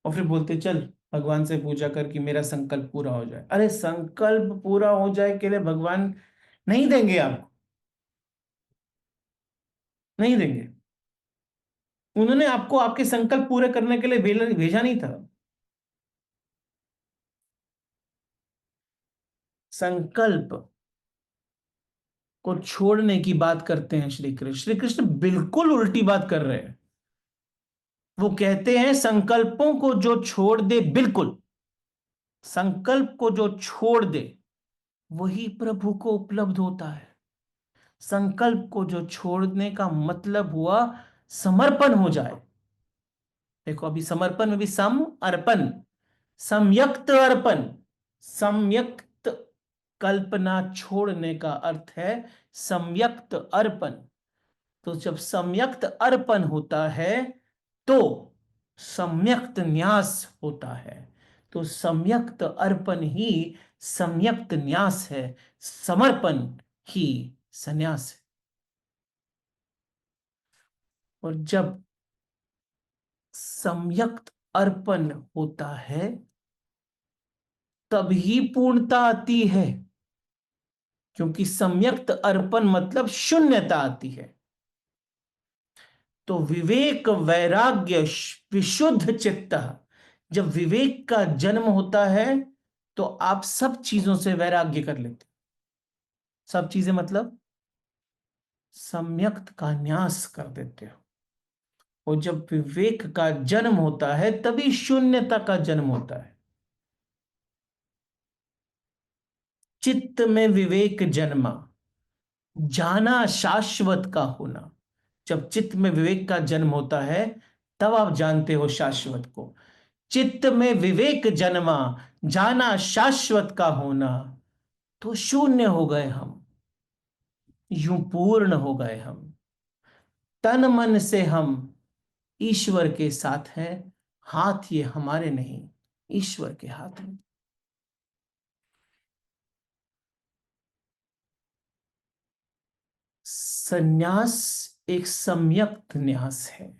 और फिर बोलते हैं, चल भगवान से पूजा कर कि मेरा संकल्प पूरा हो जाए। अरे संकल्प पूरा हो जाए के लिए भगवान नहीं देंगे आपको, नहीं देंगे। उन्होंने आपको आपके संकल्प पूरे करने के लिए भेजा नहीं था। संकल्प को छोड़ने की बात करते हैं श्री कृष्ण। श्री कृष्ण बिल्कुल उल्टी बात कर रहे हैं। वो कहते हैं संकल्पों को जो छोड़ दे, बिल्कुल संकल्प को जो छोड़ दे वही प्रभु को उपलब्ध होता है। संकल्प को जो छोड़ने का मतलब हुआ समर्पण हो जाए। देखो अभी समर्पण में भी सम अर्पण, सम्यक्त अर्पण, सम्यक्त कल्पना छोड़ने का अर्थ है सम्यक्त अर्पण। तो जब सम्यक्त अर्पण होता है तो सम्यक्त न्यास होता है। तो सम्यक्त अर्पण ही सम्यक्त न्यास है, समर्पण ही संन्यास है। और जब सम्यक्त अर्पण होता है तभी पूर्णता आती है, क्योंकि सम्यक्त अर्पण मतलब शून्यता आती है। तो विवेक वैराग्य विशुद्ध चित्त, जब विवेक का जन्म होता है तो आप सब चीजों से वैराग्य कर लेते। सब चीजें मतलब सम्यक्त का न्यास कर देते हो। और जब विवेक का जन्म होता है तभी शून्यता का जन्म होता है। चित्त में विवेक जन्मा, जाना शाश्वत का होना। जब चित्त में विवेक का जन्म होता है तब आप जानते हो शाश्वत को। चित्त में विवेक जन्मा, जाना शाश्वत का होना, तो शून्य हो गए हम, यूं पूर्ण हो गए हम। तन मन से हम ईश्वर के साथ हैं, हाथ ये हमारे नहीं, ईश्वर के हाथ में। संन्यास एक सम्यक्त न्यास है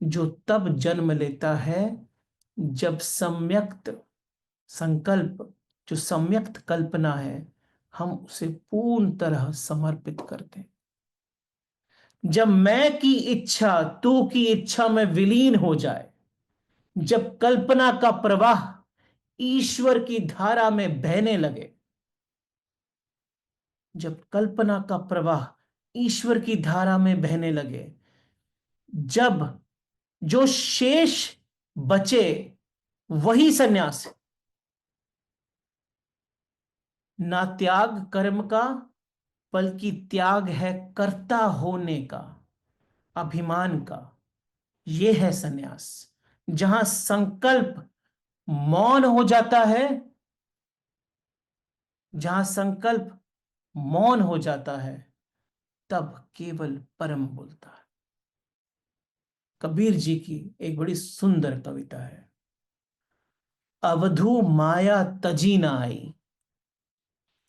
जो तब जन्म लेता है जब सम्यक्त संकल्प, जो सम्यक्त कल्पना है, हम उसे पूर्ण तरह समर्पित करते हैं। जब मैं की इच्छा तू की इच्छा में विलीन हो जाए, जब कल्पना का प्रवाह ईश्वर की धारा में बहने लगे, जब कल्पना का प्रवाह ईश्वर की धारा में बहने लगे, जब जो शेष बचे वही सन्यास है। ना त्याग कर्म का, बल्कि त्याग है कर्ता होने का, अभिमान का। यह है सन्यास। जहां संकल्प मौन हो जाता है, जहां संकल्प मौन हो जाता है तब केवल परम बोलता है। कबीर जी की एक बड़ी सुंदर कविता है, अवधू माया तजी न आई।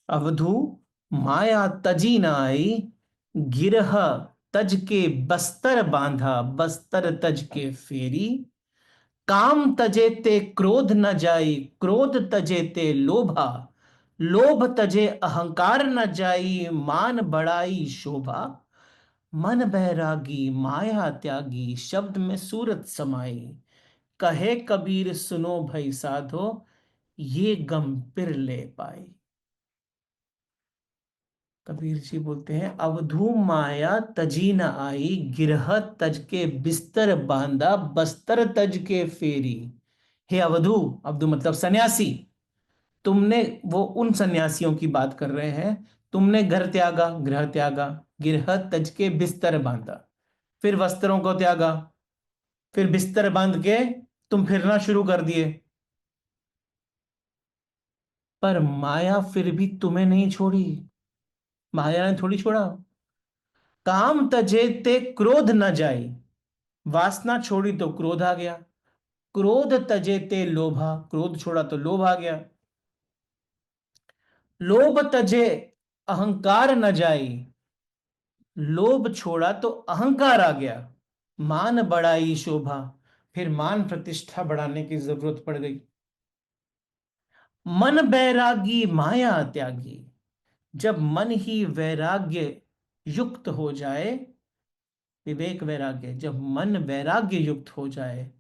अवधू माया तजी न आई, गिरह तज के बस्तर बांधा, बस्तर तज के फेरी। काम तजे ते क्रोध न जाई, क्रोध तजे ते लोभा। लोभ तजे अहंकार न जाई, मान बढ़ाई शोभा। मन बैरागी माया त्यागी, शब्द में सूरत समाई। कहे कबीर सुनो भई साधो, ये गम पिर ले पाई। कबीर जी बोलते हैं, अवधू माया तजी न आई, गिरह तज के बिस्तर बांधा, बस्तर तज के फेरी। हे अवधू, अवधू मतलब सन्यासी, तुमने, वो उन सन्यासियों की बात कर रहे हैं, तुमने घर त्यागा, गृह त्यागा, गिरह तज के बिस्तर बांधा, फिर वस्त्रों को त्यागा, फिर बिस्तर बांध के तुम फिरना शुरू कर दिए। पर माया फिर भी तुम्हें नहीं छोड़ी, माया ने थोड़ी छोड़ा। काम तजे ते क्रोध न जाई, वासना छोड़ी तो क्रोध आ गया। क्रोध तजे ते लोभा, क्रोध छोड़ा तो लोभ आ गया। लोभ तजे अहंकार न जाई, लोभ छोड़ा तो अहंकार आ गया। मान बढ़ाई शोभा, फिर मान प्रतिष्ठा बढ़ाने की जरूरत पड़ गई। मन बैरागी माया त्यागी, जब मन ही वैराग्य युक्त हो जाए, विवेक वैराग्य, जब मन वैराग्य युक्त हो जाए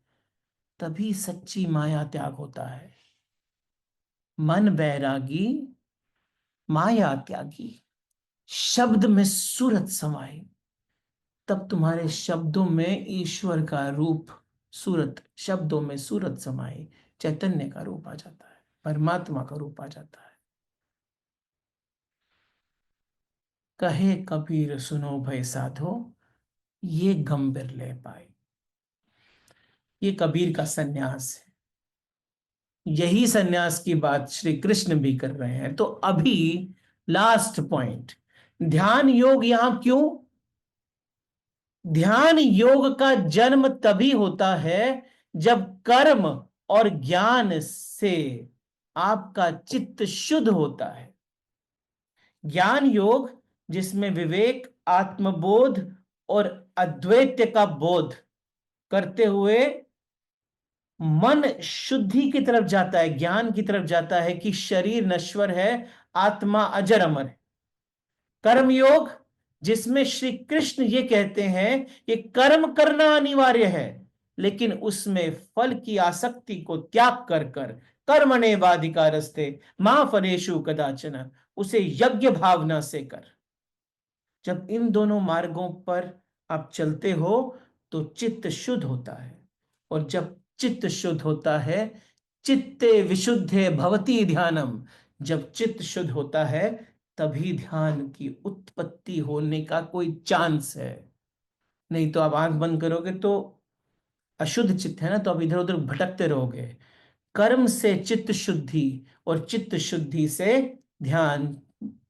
तभी सच्ची माया त्याग होता है। मन वैरागी माया त्यागी, शब्द में सूरत समाई। तब तुम्हारे शब्दों में ईश्वर का रूप, सूरत, शब्दों में सूरत समाई, चैतन्य का रूप आ जाता है, परमात्मा का रूप आ जाता है। कहे कबीर सुनो भय साधो, ये गंभीर ले पाए। ये कबीर का सन्यास है। यही सन्यास की बात श्री कृष्ण भी कर रहे हैं। तो अभी लास्ट पॉइंट, ध्यान योग यहां क्यों? ध्यान योग का जन्म तभी होता है जब कर्म और ज्ञान से आपका चित्त शुद्ध होता है। ज्ञान योग जिसमें विवेक, आत्मबोध और अद्वैत का बोध करते हुए मन शुद्धि की तरफ जाता है, ज्ञान की तरफ जाता है कि शरीर नश्वर है, आत्मा अजर अमर है। कर्मयोग जिसमें श्री कृष्ण ये कहते हैं कि कर्म करना अनिवार्य है, लेकिन उसमें फल की आसक्ति को त्याग कर कर कर्मण्येवाधिकारस्ते मा फलेषु कदाचन, उसे यज्ञ भावना से कर। जब इन दोनों मार्गों पर आप चलते हो तो चित्त शुद्ध होता है, और जब चित्त शुद्ध होता है, चित्ते विशुद्धे भवति ध्यानम, जब चित्त शुद्ध होता है तभी ध्यान की उत्पत्ति होने का कोई चांस है। नहीं तो आप आंख बंद करोगे तो अशुद्ध चित्त है ना, तो आप इधर उधर भटकते रहोगे। कर्म से चित्त शुद्धि और चित्त शुद्धि से ध्यान,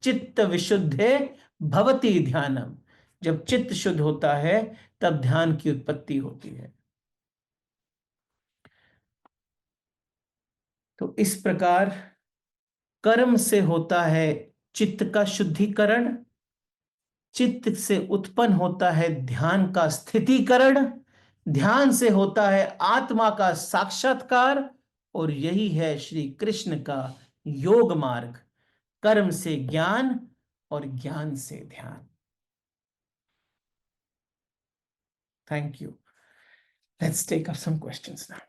चित्त विशुद्धे भवति ध्यानम, जब चित्त शुद्ध होता है तब ध्यान की उत्पत्ति होती है। तो इस प्रकार कर्म से होता है चित्त का शुद्धिकरण, चित्त से उत्पन्न होता है ध्यान का स्थितिकरण, ध्यान से होता है आत्मा का साक्षात्कार, और यही है श्री कृष्ण का योग मार्ग, कर्म से ज्ञान और ज्ञान से ध्यान। Thank you. Let's take up some questions now.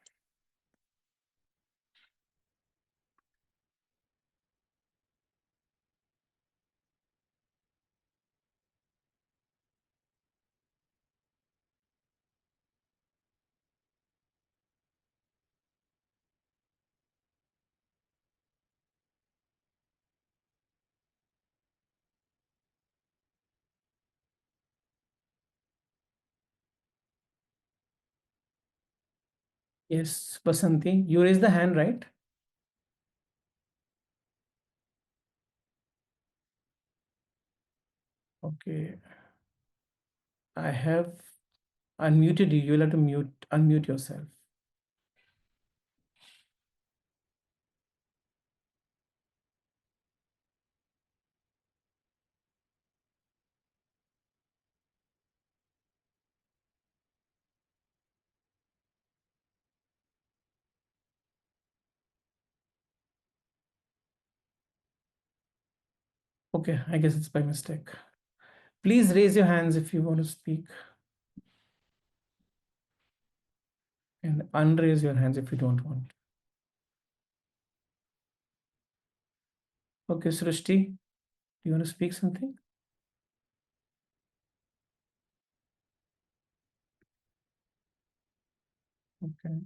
Yes, Basanti, you raise the hand, right? Okay. I have unmuted you. You'll have to unmute yourself. Okay, I guess it's by mistake. Please raise your hands if you want to speak, and unraise your hands if you don't want. Okay, Srishti, do you want to speak something? Okay.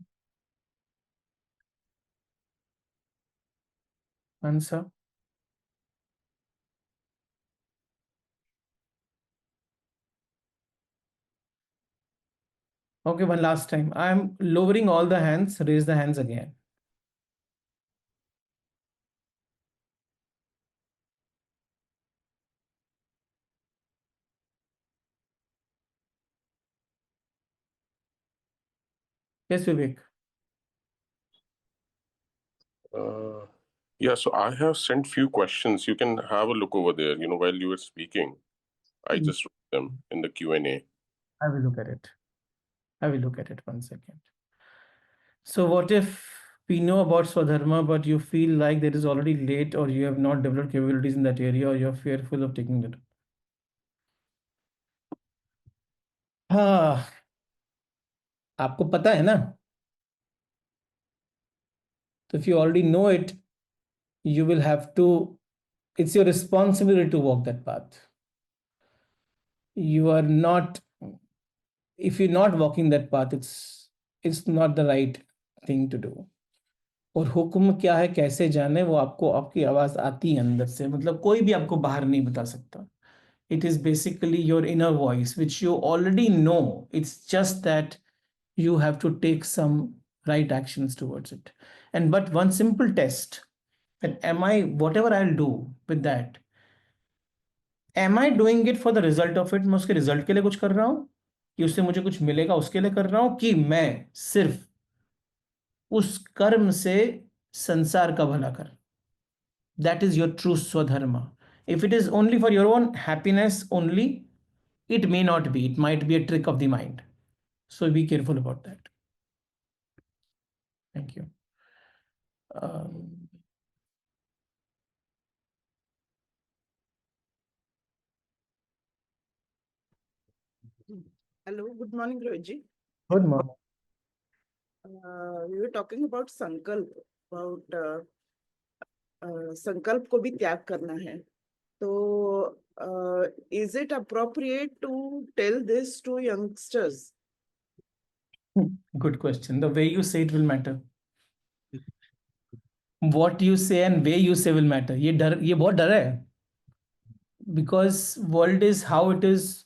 Answer. Okay, one last time. I'm lowering all the hands. Raise the hands again. Yes, Vivek. Yeah, so I have sent few questions. You can have a look over there. While you were speaking, I just wrote them in the Q&A. I will look at it. I will look at it 1 second. So what if we know about Swadharma, but you feel like that is already late, or you have not developed capabilities in that area, or you're fearful of taking it? हाँ, आपको पता है ना? So if you already know it, you will have to, it's your responsibility to walk that path. You are not if you're not walking that path, it's not the right thing to do. और हुक्म क्या है कैसे जाने, वो आपको आपकी आवाज आती है अंदर से, मतलब कोई भी आपको बाहर नहीं बता सकता. It is basically your inner voice which you already know. It's just that you have to take some right actions towards it. And but one simple test, that am I, whatever I'll do with that, am I doing it for the result of it, मैं उसके result के लिए कुछ कर रहा हूं कि उससे मुझे कुछ मिलेगा उसके लिए कर रहा हूं, कि मैं सिर्फ उस कर्म से संसार का भला कर. That is your true swadharma. If it is only for your own happiness only, it may not be. It might be a trick of the mind. So be careful about that. Thank you. Hello, good morning, Rohitji. Good morning. We were talking about संकल्प, about संकल्प को भी त्याग करना है. तो is it appropriate to tell this to youngsters? Good question. The way you say it will matter. What you say and way you say will matter. ये बहुत डर है. Because world is how it is.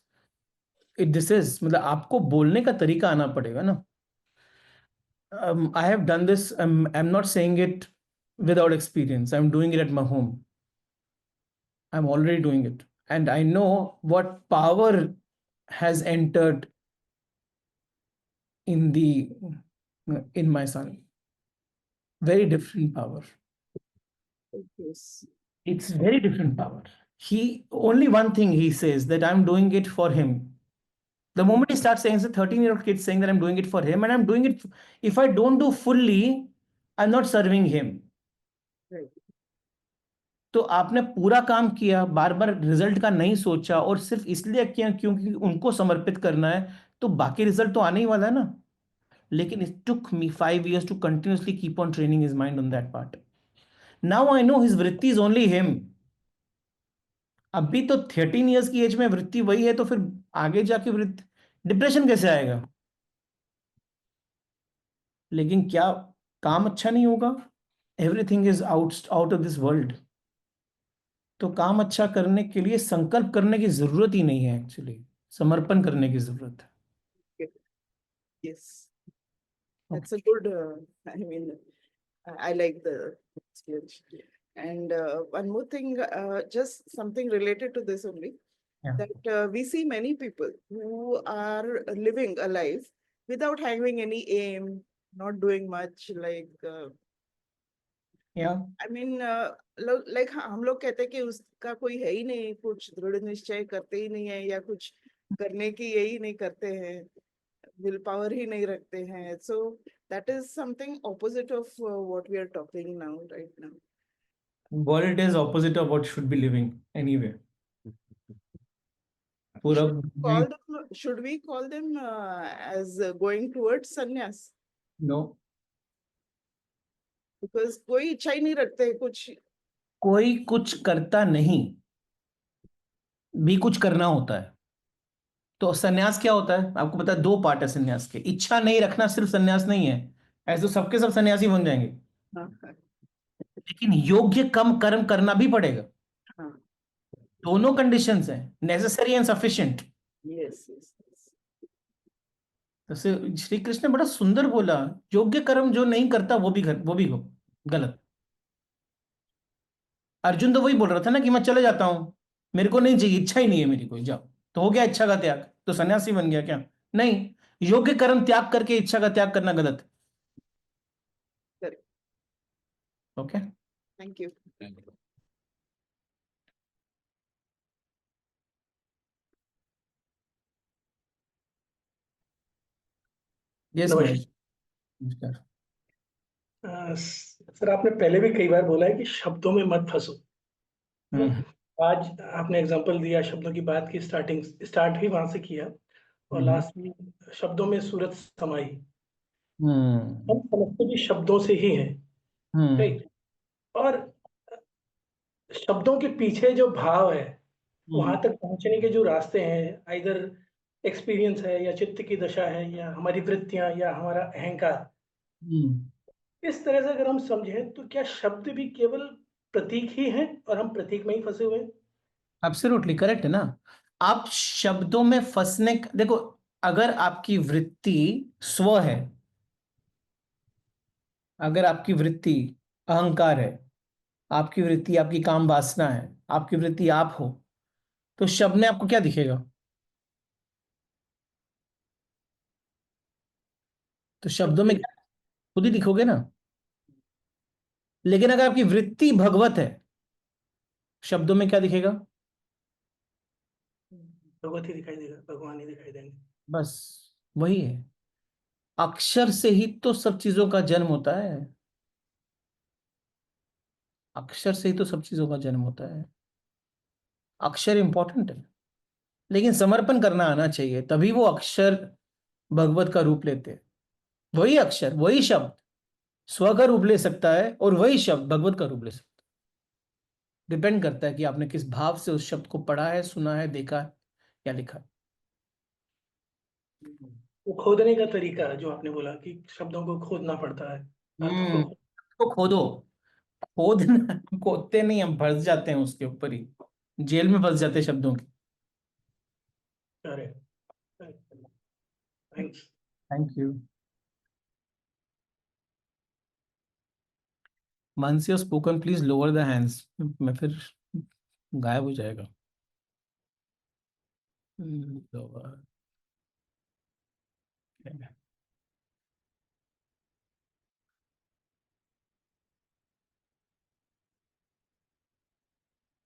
This is, मतलब आपको बोलने का तरीका आना पड़ेगा ना. I have done this. I'm not saying it without experience. I'm doing it at my home. I'm already doing it. And I know what power has entered in my son. Very different power. Yes. It's very different power. Only one thing he says, that I'm doing it for him. The moment he starts saying, it's a 13-year-old kid saying that I'm doing it for him, and I'm doing it, if I don't do fully, I'm not serving him. Right. तो आपने पूरा काम किया, बार बार result का नहीं सोचा, और सिर्फ इसलिए किया क्योंकि उनको समर्पित करना है, तो बाकी रिजल्ट तो आने ही वाला है ना. लेकिन it took me 5 years to continuously keep on training his mind on that part. Now I know his vritti is only him. अभी तो 13 years की एज में वृत्ति वही है, तो फिर आगे जाके वृत्ति, डिप्रेशन कैसे आएगा. लेकिन क्या काम अच्छा नहीं होगा? Everything is out of this world. तो काम अच्छा करने के लिए संकल्प करने की जरूरत ही नहीं है, एक्चुअली समर्पण करने की जरूरत है. Yes, that's a good. I mean, I like the explanation. And one more thing, just something related to this only. Yeah. That we see many people who are living a life without having any aim, not doing much, like Yeah. I mean, like हम लोग कहते हैं कि उसका कोई है ही नहीं, कुछ दृढ़ निश्चय करते ही नहीं है, या कुछ करने की यही नहीं करते हैं, विल पावर ही नहीं रखते हैं. So that is something opposite of what we are talking now, right now. World is opposite of what should be living anyway. पूरा Should we call them as going towards sannyas? No. Because कोई इच्छा ही नहीं रखते कुछ. कोई कुछ करता नहीं भी कुछ करना होता है. तो सन्यास क्या होता है आपको पता है? 2 पार्ट है सन्यास के. इच्छा नहीं रखना सिर्फ सन्यास नहीं है, ऐसे तो सबके सब सन्यासी बन जाएंगे. लेकिन योग्य कम कर्म करना भी पड़ेगा. दोनों कंडीशंस हैं, नेसेसरी एंड सफिशिएंट. Yes. जैसे श्री कृष्ण ने बड़ा सुंदर बोला, योग्य कर्म जो नहीं करता वो भी गलत. अर्जुन तो वही बोल रहा था ना कि मैं चले जाता हूं, मेरे को नहीं चाहिए, इच्छा ही नहीं है मेरी कोई, जाओ. तो हो गया इच्छा का त्याग, तो सन्यासी बन गया क्या? नहीं, योग्य कर्म त्याग करके इच्छा का त्याग करना गलत. Okay, thank you. यस. नमस्कार. सर, आपने पहले भी कई बार बोला है कि शब्दों में मत फंसो. आज आपने एग्जांपल दिया, शब्दों की बात की, स्टार्ट ही वहां से किया, और लास्ट में शब्दों में सूरत समाई. हम समझते भी शब्दों से ही हैं, राइट? और शब्दों के पीछे जो भाव है, वहां तक पहुंचने के जो रास्ते हैं, आइदर एक्सपीरियंस है या चित्त की दशा है या हमारी वृत्तियां या हमारा अहंकार, इस तरह से अगर हम समझें तो क्या शब्द भी केवल प्रतीक ही हैं और हम प्रतीक में ही फंसे हुए हैं? एब्सोल्युटली करेक्ट है ना। आप शब्दों में देखो, अगर आपकी वृत्ति स्व है, अगर आपकी वृत्ति अहंकार है, आपकी वृत्ति आपकी काम वासना है, आपकी वृत्ति आप हो, तो शब्द में आपको क्या दिखेगा? तो शब्दों में क्या, खुद ही दिखोगे ना। लेकिन अगर आपकी वृत्ति भगवत है, शब्दों में क्या दिखेगा? भगवत ही दिखाई देगा, भगवान ही दिखाई देंगे। बस वही है। अक्षर से ही तो सब चीजों का जन्म होता है। अक्षर से ही तो सब चीजों का जन्म होता है। अक्षर इंपॉर्टेंट है, लेकिन समर्पण करना आना चाहिए, तभी वो अक्षर भगवत का रूप लेते हैं। वही अक्षर, वही शब्द स्व का रूप ले सकता है, और वही शब्द भगवत का रूप ले सकता है। डिपेंड करता है कि आपने किस भाव से उस शब्द को पढ़ा है, सुना है, देखा है या लिखा है। वो खोदने का तरीका जो आपने बोला कि शब्दों को खोदना पड़ता है, अर्थों को। तो खोदो। खोदना, खोदते नहीं, हम फंस जाते हैं उसके ऊपर ही, जेल में फंस जाते हैं शब्दों की। Correct, thanks. Thank you. Once you spoken please lower the hands, मैं फिर गायब हो जाएगा। lower. Okay.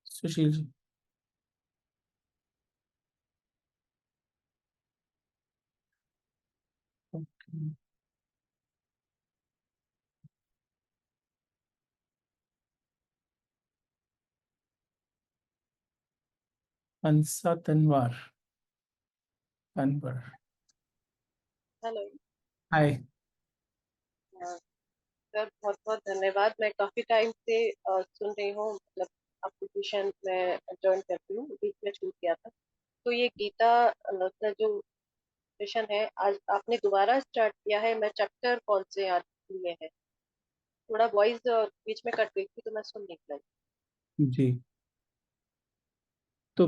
Sushil ji. Okay. Hansa Tanwar, Anwar. Hello hi. Sir, बहुत बहुत धन्यवाद। मैं काफी टाइम से सुन रही हूँ, मतलब आपकी ट्यूशन में ज्वाइन करती हूँ, बीच में छूट गया था। तो ये गीता का जो सेशन है आज आपने दोबारा स्टार्ट किया है, मैं चैप्टर कौन से याद लिए हैं? थोड़ा वॉइस बीच में कट गई थी तो मैं सुन नहीं पाई। जी, तो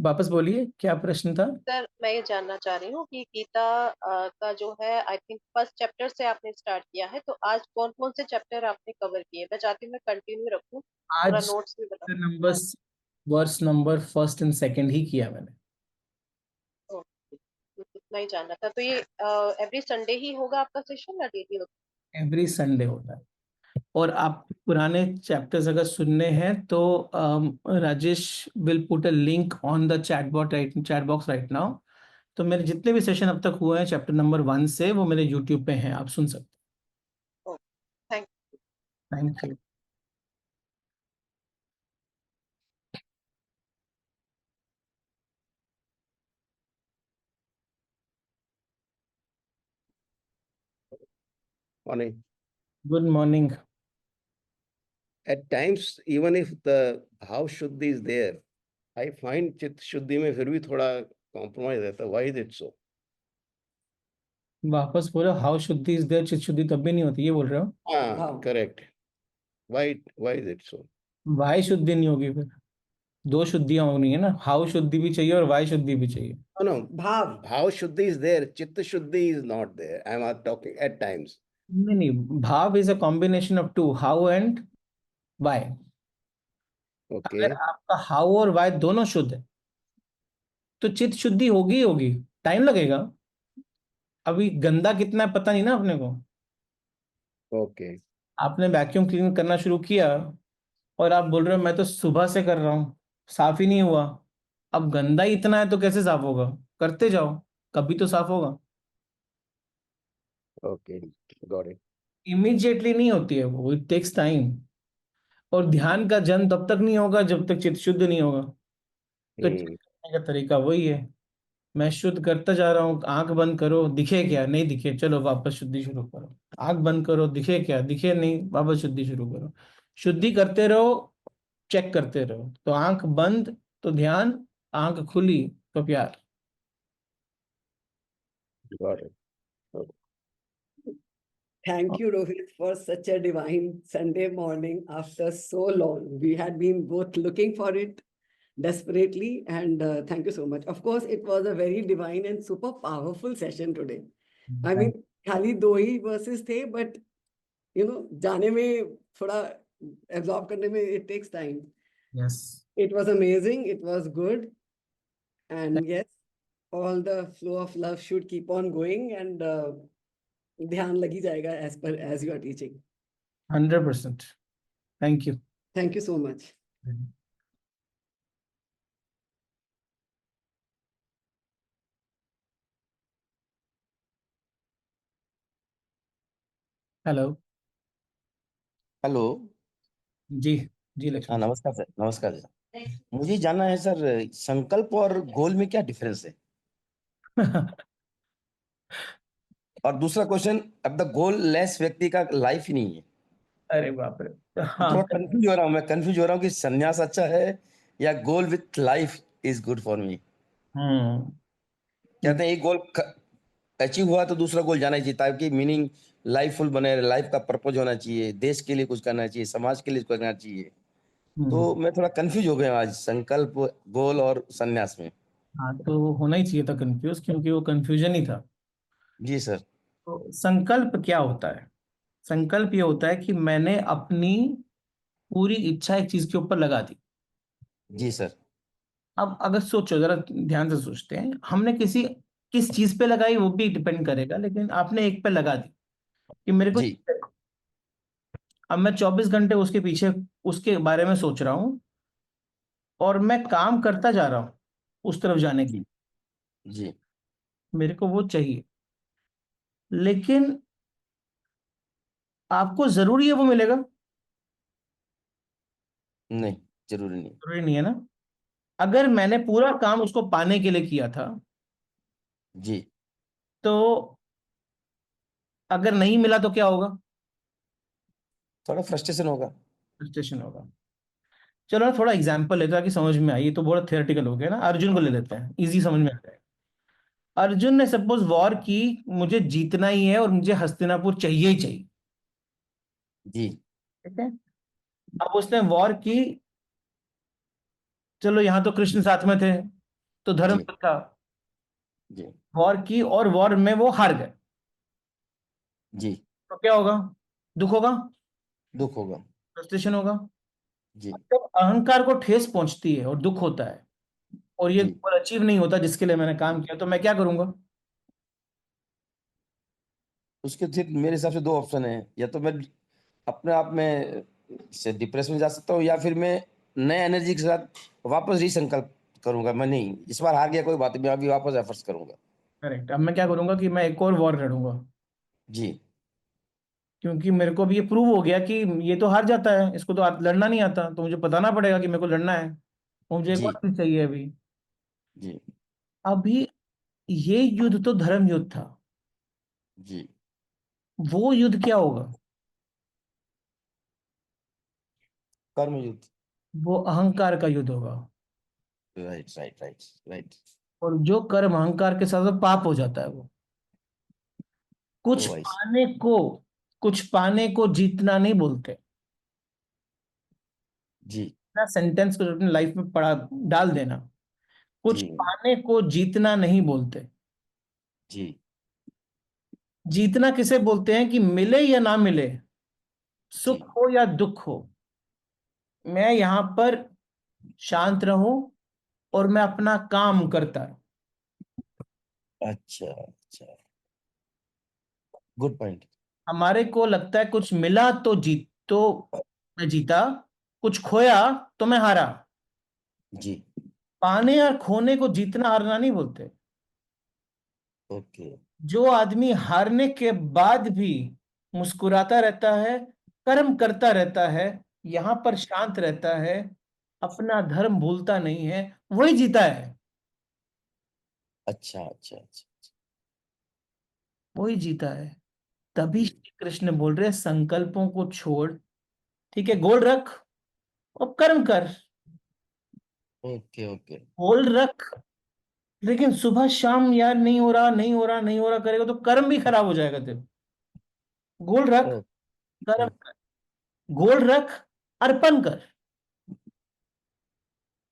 वापस बोलिए, क्या प्रश्न था? सर, मैं ये जानना चाह रही हूँ कि गीता का जो है आई थिंक फर्स्ट चैप्टर से आपने स्टार्ट किया है, तो आज कौन कौन से चैप्टर आपने कवर किए? मैं चाहती हूँ मैं कंटिन्यू रखूँ, थोड़ा आज नोट्स भी बता। Number, verse number first and second ही किया मैंने। ओके, इतना ही जानना था। तो ये एवरी संडे ही होगा आपका सेशन या डेली होगा? एवरी संडे होता है। और आप पुराने चैप्टर्स अगर सुनने हैं तो Rajesh will put a link on the chat box right now. तो मेरे जितने भी सेशन अब तक हुए हैं चैप्टर नंबर 1 से, वो मेरे यूट्यूब पे हैं, आप सुन सकते थैंक हैं। Thank you. Morning. Good morning. At times, even if the bhav shuddhi is there, I find चित्त शुद्धि में फिर भी थोड़ा compromise रहता है. Why is it so? वापस बोलो, हाउ शुद्धि इज देयर, चित्त शुद्धि तब भी नहीं होती, ये बोल रहे हो? हाँ, correct. Why is it so? वाय शुद्धि नहीं होगी फिर, दो शुद्धियां होनी है ना, हाउ शुद्धि भी चाहिए और वाय शुद्धि भी चाहिए। No, bhav shuddhi is there. चित्त शुद्धि is not there. I am talking at times. नहीं नहीं, भाव is a combination of two, how and why. Okay. अगर आपका हाउ और वाय दोनों शुद्ध है तो चित्त शुद्धि होगी ही होगी, टाइम लगेगा। अभी गंदा कितना है पता नहीं ना अपने को। Okay. आपने वैक्यूम क्लीन करना शुरू किया और आप बोल रहे हो मैं तो सुबह से कर रहा हूँ, साफ ही नहीं हुआ। अब गंदा ही इतना है तो कैसे साफ होगा? करते जाओ, कभी तो साफ होगा। Okay. Got it. इमीडिएटली नहीं होती है वो, इट टेक्स टाइम। और ध्यान का जन्म तब तक नहीं होगा जब तक चित्त शुद्ध नहीं होगा। तो चित्त करने का तरीका वही है, मैं शुद्ध करता जा रहा हूँ। आंख बंद करो, दिखे क्या? नहीं दिखे, चलो वापस शुद्धि शुरू करो। आंख बंद करो, दिखे क्या? दिखे नहीं, वापस शुद्धि शुरू करो। शुद्धि करते रहो, चेक करते रहो। तो आंख बंद तो ध्यान, आंख खुली तो प्यार। Got it. Thank you, Rohit, for such a divine Sunday morning after so long. We had been both looking for it desperately, and thank you so much. Of course, it was a very divine and super powerful session today. I mean, खाली दो ही verses थे, but जाने में थोड़ा absorb करने में it takes time. Yes. It was amazing. It was good, and yes, all the flow of love should keep on going, and ध्यान लगी जाएगा as you are teaching. 100%. Thank you. Thank you so much. Hello hello. जी जी लक्ष्मण। हाँ, नमस्कार sir. नमस्कार sir. मुझे जानना है सर, संकल्प और गोल में क्या डिफरेंस है? और दूसरा क्वेश्चन, अब द गोल लेस व्यक्ति का लाइफ ही नहीं है। अरे बाप रे। हाँ थोड़ा कंफ्यूज हो रहा हूँ, मैं कंफ्यूज हो रहा हूँ कि संन्यास अच्छा है या goal with life is good for me. कहते हैं एक गोल अचीव हुआ तो दूसरा गोल जाना चाहिए, ताकि मीनिंग लाइफफुल बने, लाइफ का पर्पज होना चाहिए, देश के लिए कुछ करना चाहिए, समाज के लिए कुछ करना चाहिए। तो मैं थोड़ा कंफ्यूज हो गया आज संकल्प, गोल और संन्यास में। हाँ तो होना ही चाहिए था कंफ्यूज, क्योंकि वो कंफ्यूजन ही था। जी सर। तो संकल्प क्या होता है? संकल्प ये होता है कि मैंने अपनी पूरी इच्छा एक चीज के ऊपर लगा दी। जी सर। अब अगर सोचो, जरा ध्यान से सोचते हैं, हमने किस चीज पे लगाई वो भी डिपेंड करेगा, लेकिन आपने एक पे लगा दी कि मेरे को। जी अब मैं 24 घंटे उसके पीछे उसके बारे में सोच रहा हूँ और मैं काम करता जा रहा हूँ उस तरफ जाने की। जी मेरे को वो चाहिए, लेकिन आपको जरूरी है वो मिलेगा? नहीं, जरूरी नहीं। जरूरी नहीं है ना। अगर मैंने पूरा काम उसको पाने के लिए किया था, जी तो अगर नहीं मिला तो क्या होगा? थोड़ा फ्रस्ट्रेशन होगा। फ्रस्ट्रेशन होगा। चलो ना थोड़ा एग्जाम्पल लेते हैं कि समझ में आई। ये तो बहुत थियोरेटिकल हो गया ना। अर्जुन को ले लेते हैं, इजी समझ में आता है। अर्जुन ने सपोज वॉर की, मुझे जीतना ही है और मुझे हस्तिनापुर चाहिए ही चाहिए। जी ठीक है। अब उसने वॉर की, चलो यहाँ तो कृष्ण साथ में थे तो धर्म जी था। जी वॉर की और वॉर में वो हार गए, जी तो क्या होगा? दुख होगा, दुख होगा। फ्रस्ट्रेशन होगा। जी जब अहंकार को ठेस पहुंचती है और दुख होता है और ये जी गोल अचीव नहीं होता जिसके लिए मैंने काम किया, तो मैं क्या करूंगा? उसके फिर मेरे हिसाब से दो ऑप्शन है, या तो मैं अपने आप में से डिप्रेशन में जा सकता हूँ, या फिर मैं नए एनर्जी के साथ वापस रीसंकल्प करूंगा। मैं नहीं, इस बार हार गया कोई बात नहीं, मैं अभी वापस एफर्ट्स करूंगा। करेक्ट। अब मैं क्या करूंगा कि मैं एक और वॉर लड़ूंगा, जी क्योंकि मेरे को भी ये प्रूव हो गया कि ये तो हार जाता है, इसको तो लड़ना नहीं आता, तो मुझे बताना पड़ेगा कि मेरे को लड़ना है और मुझे एक जी और चीज चाहिए अभी। जी अभी ये युद्ध तो धर्म युद्ध था, जी वो युद्ध क्या होगा? कर्म युद्ध। वो अहंकार का युद्ध होगा। Right right right right. और जो कर्म अहंकार के साथ साथ पाप हो जाता है, वो कुछ ओ भाई। पाने को कुछ पाने को जीतना नहीं बोलते जी ना। सेंटेंस को अपनी लाइफ में पढ़ा डाल देना। कुछ जी पाने को जीतना नहीं बोलते। जी जीतना किसे बोलते हैं? कि मिले या ना मिले, जी सुख हो या दुख हो, मैं यहां पर शांत रहूं और मैं अपना काम करता रहूं। अच्छा अच्छा, गुड पॉइंट। हमारे को लगता है कुछ मिला तो जीत, तो मैं जीता, कुछ खोया तो मैं हारा। जी पाने और खोने को जीतना हारना नहीं बोलते। ओके। जो आदमी हारने के बाद भी मुस्कुराता रहता है, कर्म करता रहता है, यहां पर शांत रहता है, अपना धर्म भूलता नहीं है, वही जीता है। अच्छा अच्छा अच्छा। वही जीता है। तभी श्री कृष्ण बोल रहे हैं, संकल्पों को छोड़, ठीक है, गोल रख और कर्म कर। Okay okay. गोल रख लेकिन सुबह शाम यार नहीं हो रहा, नहीं हो रहा, नहीं हो रहा करेगा तो कर्म भी खराब हो जाएगा तेरे। गोल रख, ओ, कर्म कर, गोल रख, अर्पण कर।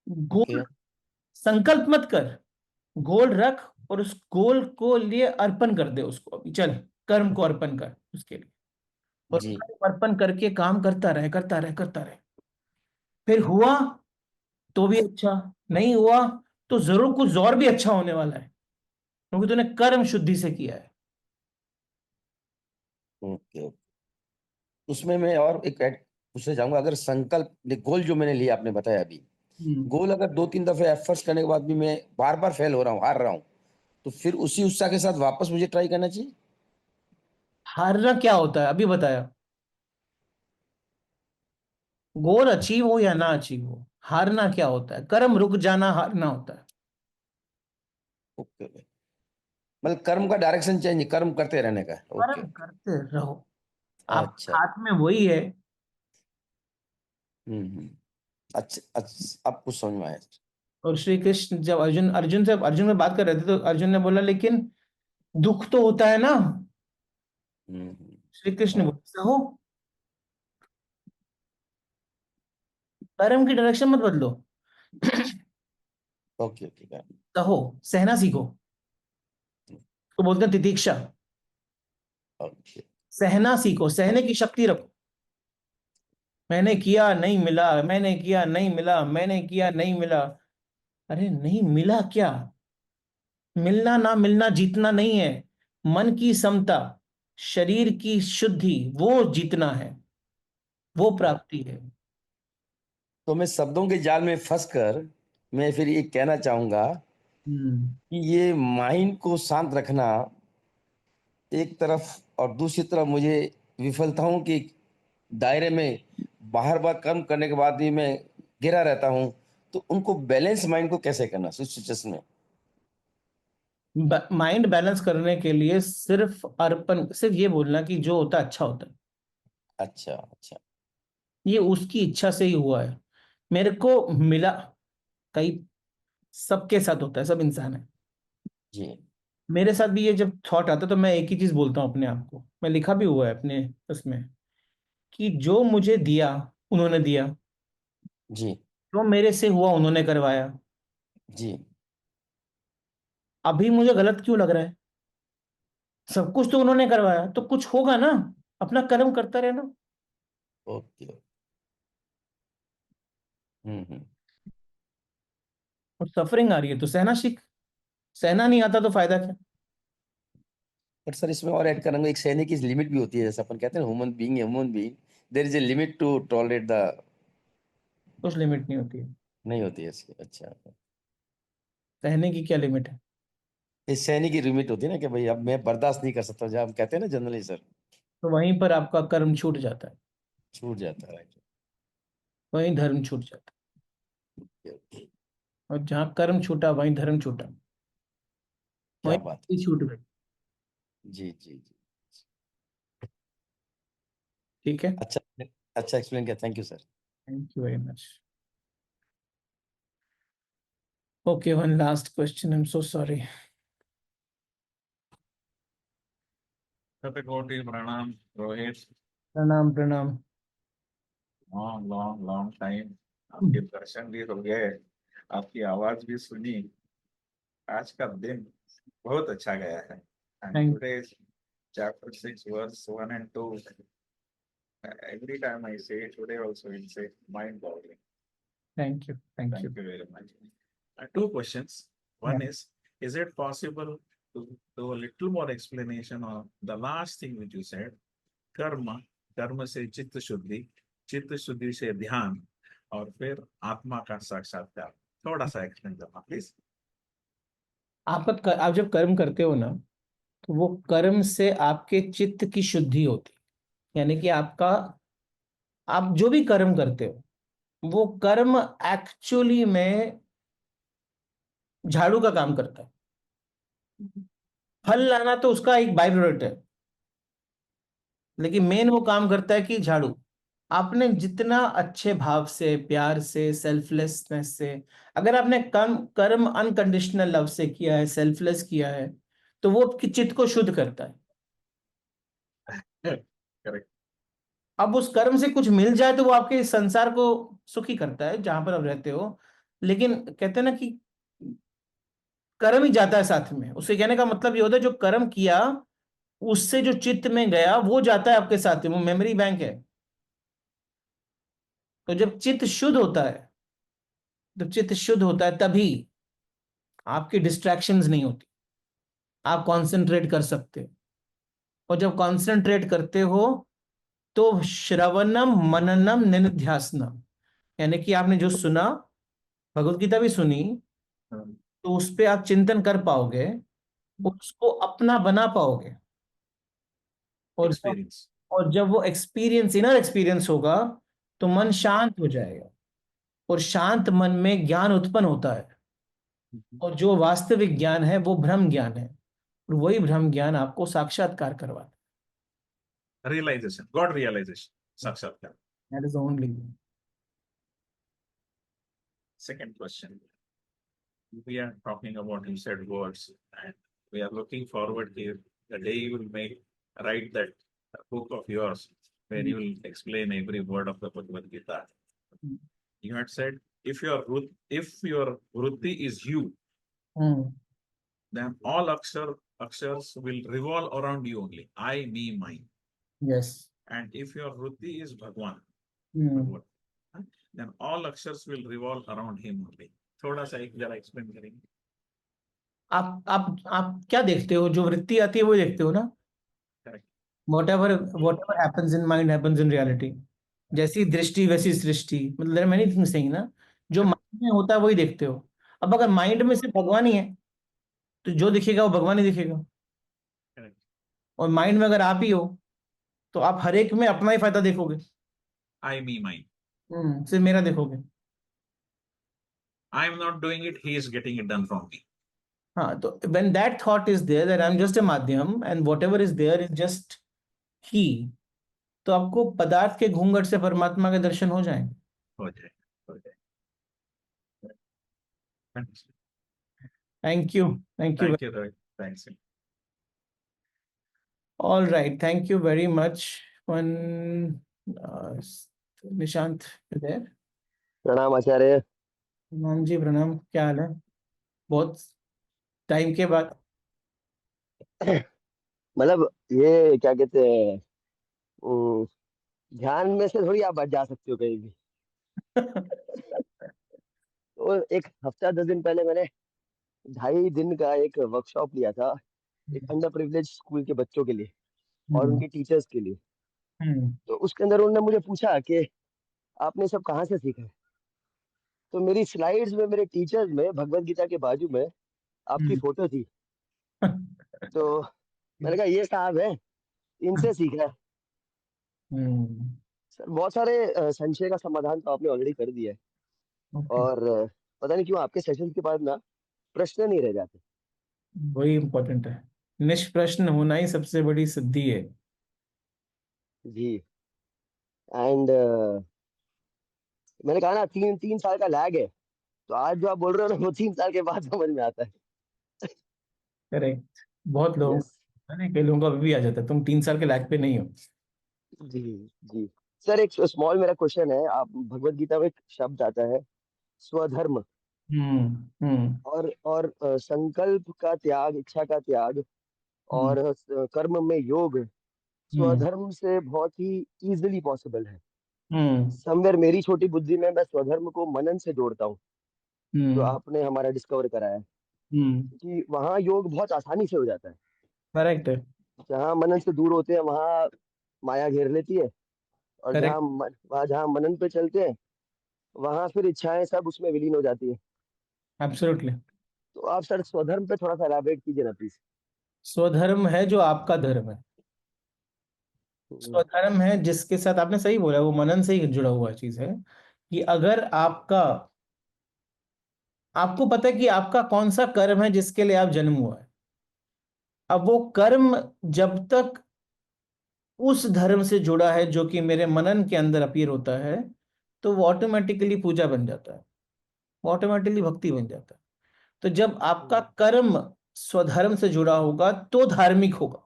ओके गोल संकल्प मत कर, गोल रख और उस गोल को लिए अर्पण कर दे उसको। अभी चल कर्म को अर्पण कर उसके लिए, और जी। कर्म अर्पण करके काम करता रहे, करता रहे, करता रहे। फिर हुआ तो भी अच्छा, नहीं हुआ तो जरूर कुछ और भी अच्छा होने वाला है, क्योंकि तूने कर्म शुद्धि से किया है। Okay okay. उसमें मैं और एक ऐड पूछना चाहूंगा, अगर संकल्प गोल जो मैंने लिया आपने बताया अभी, गोल अगर 2-3 दफे एफर्ट्स करने के बाद भी मैं बार बार फेल हो रहा हूँ, हार रहा हूँ, तो फिर उसी उत्साह के साथ वापस मुझे ट्राई करना चाहिए? हारना क्या होता है अभी बताया, गोल अचीव हो या ना अचीव हो, हारना क्या होता है? कर्म रुक जाना हारना होता है। ओके ओके, मतलब कर्म का डायरेक्शन चेंज, कर्म करते रहने का। ओके। कर्म करते रहो, आप अच्छा। हाथ में वही है। हम्म। अच्छा अच्छा, अब कुछ समझ में आया। और श्री कृष्ण जब अर्जुन में बात कर रहे थे तो अर्जुन ने बोला लेकिन दुख तो होता है ना। श्री कृष्ण हाँ, बोले सहो, कर्म की डायरेक्शन मत बदलो, ओके ओके। सहो, सहना सीखो। तो बोलते हैं तितीक्षा, ओके। सहना सीखो, सहने की शक्ति रखो। मैंने किया नहीं मिला, मैंने किया नहीं मिला, मैंने किया नहीं मिला। अरे नहीं मिला क्या? मिलना ना मिलना जीतना नहीं है, मन की समता, शरीर की शुद्धि, वो जीतना है, वो प्राप्ति है। तो मैं शब्दों के जाल में फंसकर मैं फिर ये कहना चाहूंगा हम्म। कि ये माइंड को शांत रखना एक तरफ, और दूसरी तरफ मुझे विफलताओं के दायरे में बाहर बार कर्म करने के बाद भी मैं गिरा रहता हूं, तो उनको बैलेंस माइंड को कैसे करना उस सिचुएशन में? माइंड बैलेंस करने के लिए सिर्फ अर्पण, सिर्फ ये बोलना कि जो होता है अच्छा होता है, अच्छा अच्छा। ये उसकी इच्छा से ही हुआ है। मेरे को मिला, कई सबके साथ होता है, सब इंसान है। जी मेरे साथ भी ये जब थॉट आता है तो मैं एक ही चीज बोलता हूँ अपने आप को, मैं लिखा भी हुआ है अपने उसमें, कि जो मुझे दिया उन्होंने दिया, जी जो मेरे से हुआ उन्होंने करवाया। जी। अभी मुझे गलत क्यों लग रहा है? सब कुछ तो उन्होंने करवाया, तो कुछ होगा ना। अपना कर्म करता रहना। ओके। हम्म। और सफरिंग आ रही है तो सहना सीख, सहना नहीं आता तो फायदा क्या? बट सर इसमें और ऐड करूंगा, एक सहने की लिमिट भी होती है, जैसे अपन कहते हैं human being there is a limit to tolerate the. कुछ लिमिट नहीं होती है, नहीं होती है इसकी? अच्छा। सहने की क्या लिमिट है? इस सहने की लिमिट होती है ना कि भाई अब मैं बर्दाश्त नहीं कर सकता, जब हम कहते हैं ना जनरली सर, तो वहीं पर आपका कर्म छूट जाता है, छूट जाता है। वहीं धर्म छूट जाता ओके। है। और जहाँ कर्म छूटा वहीं धर्म छूटा, क्या वहीं बात ये छूट गई। है। जी जी जी। ठीक है, अच्छा, अच्छा एक्सप्लेन किया, thank you sir. Thank you very much. Okay, one last question, I am so sorry. Koti Pranam, Rohit. प्रणाम प्रणाम। लॉन्ग लॉन्ग लॉन्ग टाइम आपके दर्शन भी हो गए, आपकी आवाज भी सुनी। आज का दिन बहुत अच्छा गया है। And thank today chapter 6 verse 1 and 2, every time I say it, today also it's a mind boggling. Thank you, thank you. Thank you very much. Two questions. One is it possible to do a little more explanation on the last thing which you said, कर्म, कर्म से चित्त शुद्धि से ध्यान, और फिर आत्मा का साक्षात्कार? थोड़ा सा एक्सप्लेन करना प्लीज। आप जब कर्म करते हो ना, तो वो कर्म से आपके चित्त की शुद्धि होती है। यानी कि आपका, आप जो भी कर्म करते हो वो कर्म एक्चुअली में झाड़ू का काम करता है। फल लाना तो उसका एक बाई प्रोडक्ट है, लेकिन मेन वो काम करता है कि झाड़ू। आपने जितना अच्छे भाव से, प्यार से, सेल्फलेसनेस से, अगर आपने कर्म अनकंडीशनल लव से किया है, सेल्फलेस किया है, तो वो आपकी चित्त को शुद्ध करता है। Correct. अब उस कर्म से कुछ मिल जाए तो वो आपके संसार को सुखी करता है जहां पर आप रहते हो, लेकिन कहते हैं ना कि कर्म ही जाता है साथ में। उसके कहने का मतलब ये होता है जो कर्म किया उससे जो चित्त में गया वो जाता है आपके साथ में, वो मेमोरी बैंक है। तो जब चित्त शुद्ध होता है, जब चित्त शुद्ध होता है तभी आपकी डिस्ट्रैक्शंस नहीं होती, आप कंसंट्रेट कर सकते हो। और जब कंसंट्रेट करते हो तो श्रवणम मननम निनिध्यासनम, यानी कि आपने जो सुना, भगवत गीता भी सुनी, Um, तो उस पे आप चिंतन कर पाओगे, उसको अपना बना पाओगे। और experience. और जब वो एक्सपीरियंस, इनर एक्सपीरियंस होगा, तो मन शांत हो जाएगा, और शांत मन में ज्ञान उत्पन्न होता है। और जो वास्तविक ज्ञान है वो ब्रह्म ज्ञान है, और वही ब्रह्म ज्ञान आपको साक्षात्कार करवाता Realization, God realization, sakshatkar. है। That is only. Second question. We are talking about, you said, words, and we are looking forward here the day you will write that book of yours where you will explain every word of the Bhagavad Gita. You had said if your vritti is you, then all akshars will revolve around you only. I, me, mine. Yes. And if your vritti is Bhagwan, then all akshars will revolve around him only. थोड़ा सा एक जरा explain करेंगे। आप क्या देखते हो? जो वृत्ति आती है वो देखते हो ना। Correct. whatever happens in mind happens in reality. जैसी दृष्टि वैसी सृष्टि, मतलब there are many things saying ना, जो माइंड में होता है वही देखते हो। अब अगर माइंड में सिर्फ भगवान ही है तो जो दिखेगा वो भगवान ही दिखेगा। Correct. और माइंड में अगर आप ही हो तो आप हर एक में अपना ही फायदा देखोगे। I, me, mine. सिर्फ मेरा देखोगे। I am not doing it, he is getting it done from me. हाँ, तो when that thought is there that I'm just a माध्यम and whatever is there is just he, तो आपको पदार्थ के घूंघट से परमात्मा के दर्शन हो जाएंगे। हो जाए, हो जाए। Thank you. Thank you, Rohit. Thanks. All right. Thank you very much. One, Nishant, you there? प्रणाम आचार्य। प्रणाम जी, प्रणाम। क्या हाल है? बहुत टाइम के बाद। मतलब ये क्या कहते हैं, ध्यान में से थोड़ी आप बच जा सकते हो कहीं भी। तो एक हफ्ता 10 दिन पहले मैंने 2.5 दिन का एक वर्कशॉप लिया था एक अंडर प्रिविलेज स्कूल के बच्चों के लिए और उनके टीचर्स के लिए। तो उसके अंदर उन्होंने मुझे पूछा कि आपने सब कहाँ से सीखा है। तो मेरी स्लाइड्स में, मेरे टीचर्स में, भगवत गीता के बाजू में आपकी फोटो थी। तो मैंने कहा ये साहब है, इनसे सीखा है। सर बहुत सारे संशय का समाधान तो आपने ऑलरेडी कर दिया है। और पता नहीं क्यों आपके सेशन के बाद ना प्रश्न नहीं रह जाते। वही इम्पोर्टेंट है, निष्प्रश्न होना ही सबसे बड़ी सिद्धि है जी। एंड मैंने कहा ना 3 साल का लैग है, तो आज जो आप बोल रहे हो ना वो 3 साल के बाद समझ में आता है। करेक्ट। बहुत लोग, कई लोगों का अभी भी आ जाता है, तुम 3 साल के लैग पे नहीं हो। जी जी सर, एक स्मॉल मेरा क्वेश्चन है। आप भगवत गीता में एक शब्द आता है स्वधर्म, और संकल्प का त्याग, इच्छा का त्याग, और कर्म में योग स्वधर्म से बहुत ही इजीली पॉसिबल है। समवेयर मेरी छोटी बुद्धि में मैं स्वधर्म को मनन से जोड़ता हूँ, जो आपने हमारा डिस्कवर कराया कि वहाँ योग बहुत आसानी से हो जाता है। करेक्ट है। जहाँ मनन से दूर होते हैं वहाँ माया घेर लेती है, और जहाँ मनन पे चलते हैं वहां फिर इच्छाएं सब उसमें विलीन हो जाती है। एब्सोल्युटली। तो आप सर स्वधर्म पे थोड़ा सा एलाबरेट कीजिए ना प्लीज। स्वधर्म है जो आपका धर्म है। स्वधर्म है जिसके साथ, आपने सही बोला, वो मनन से ही जुड़ा हुआ चीज है कि अगर आपको पता है कि आपका कौन सा कर्म है जिसके लिए आप जन्म हुआ है। अब वो कर्म जब तक उस धर्म से जुड़ा है जो कि मेरे मनन के अंदर अपीयर होता है, तो वो ऑटोमेटिकली पूजा बन जाता है, वो ऑटोमेटिकली भक्ति बन जाता है। तो जब आपका कर्म स्वधर्म से जुड़ा होगा तो धार्मिक होगा,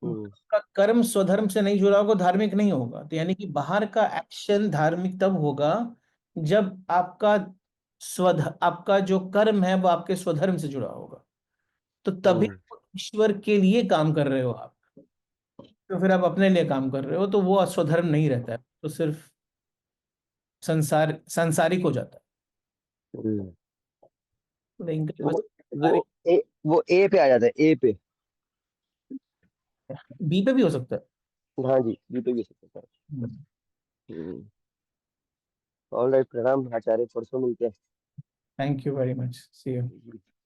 का कर्म स्वधर्म से नहीं जुड़ा होगा धार्मिक नहीं होगा। तो यानी कि बाहर का एक्शन धार्मिक तब होगा जब आपका जो कर्म है वो आपके स्वधर्म से जुड़ा होगा, तो तभी ईश्वर के लिए काम कर रहे हो आप। तो फिर आप अपने लिए काम कर रहे हो तो वो स्वधर्म नहीं रहता है, तो सिर्फ सांसारिक हो जाता है। वो ए पे आ जाता है, ए पे। बी पे भी हो सकता है। हाँ जी, बी पे भी हो सकता है। ऑलराइट, प्रणाम आचार्य, परसों मिलते हैं। Thank you very much. See you.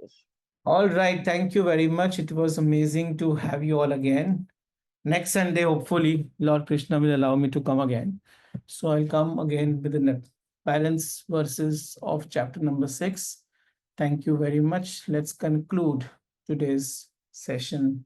Yes. All right. Thank you very much. It was amazing to have you all again. Next Sunday, hopefully, Lord Krishna will allow me to come again. So I'll come again with the balance verses of chapter number 6. Thank you very much. Let's conclude today's session.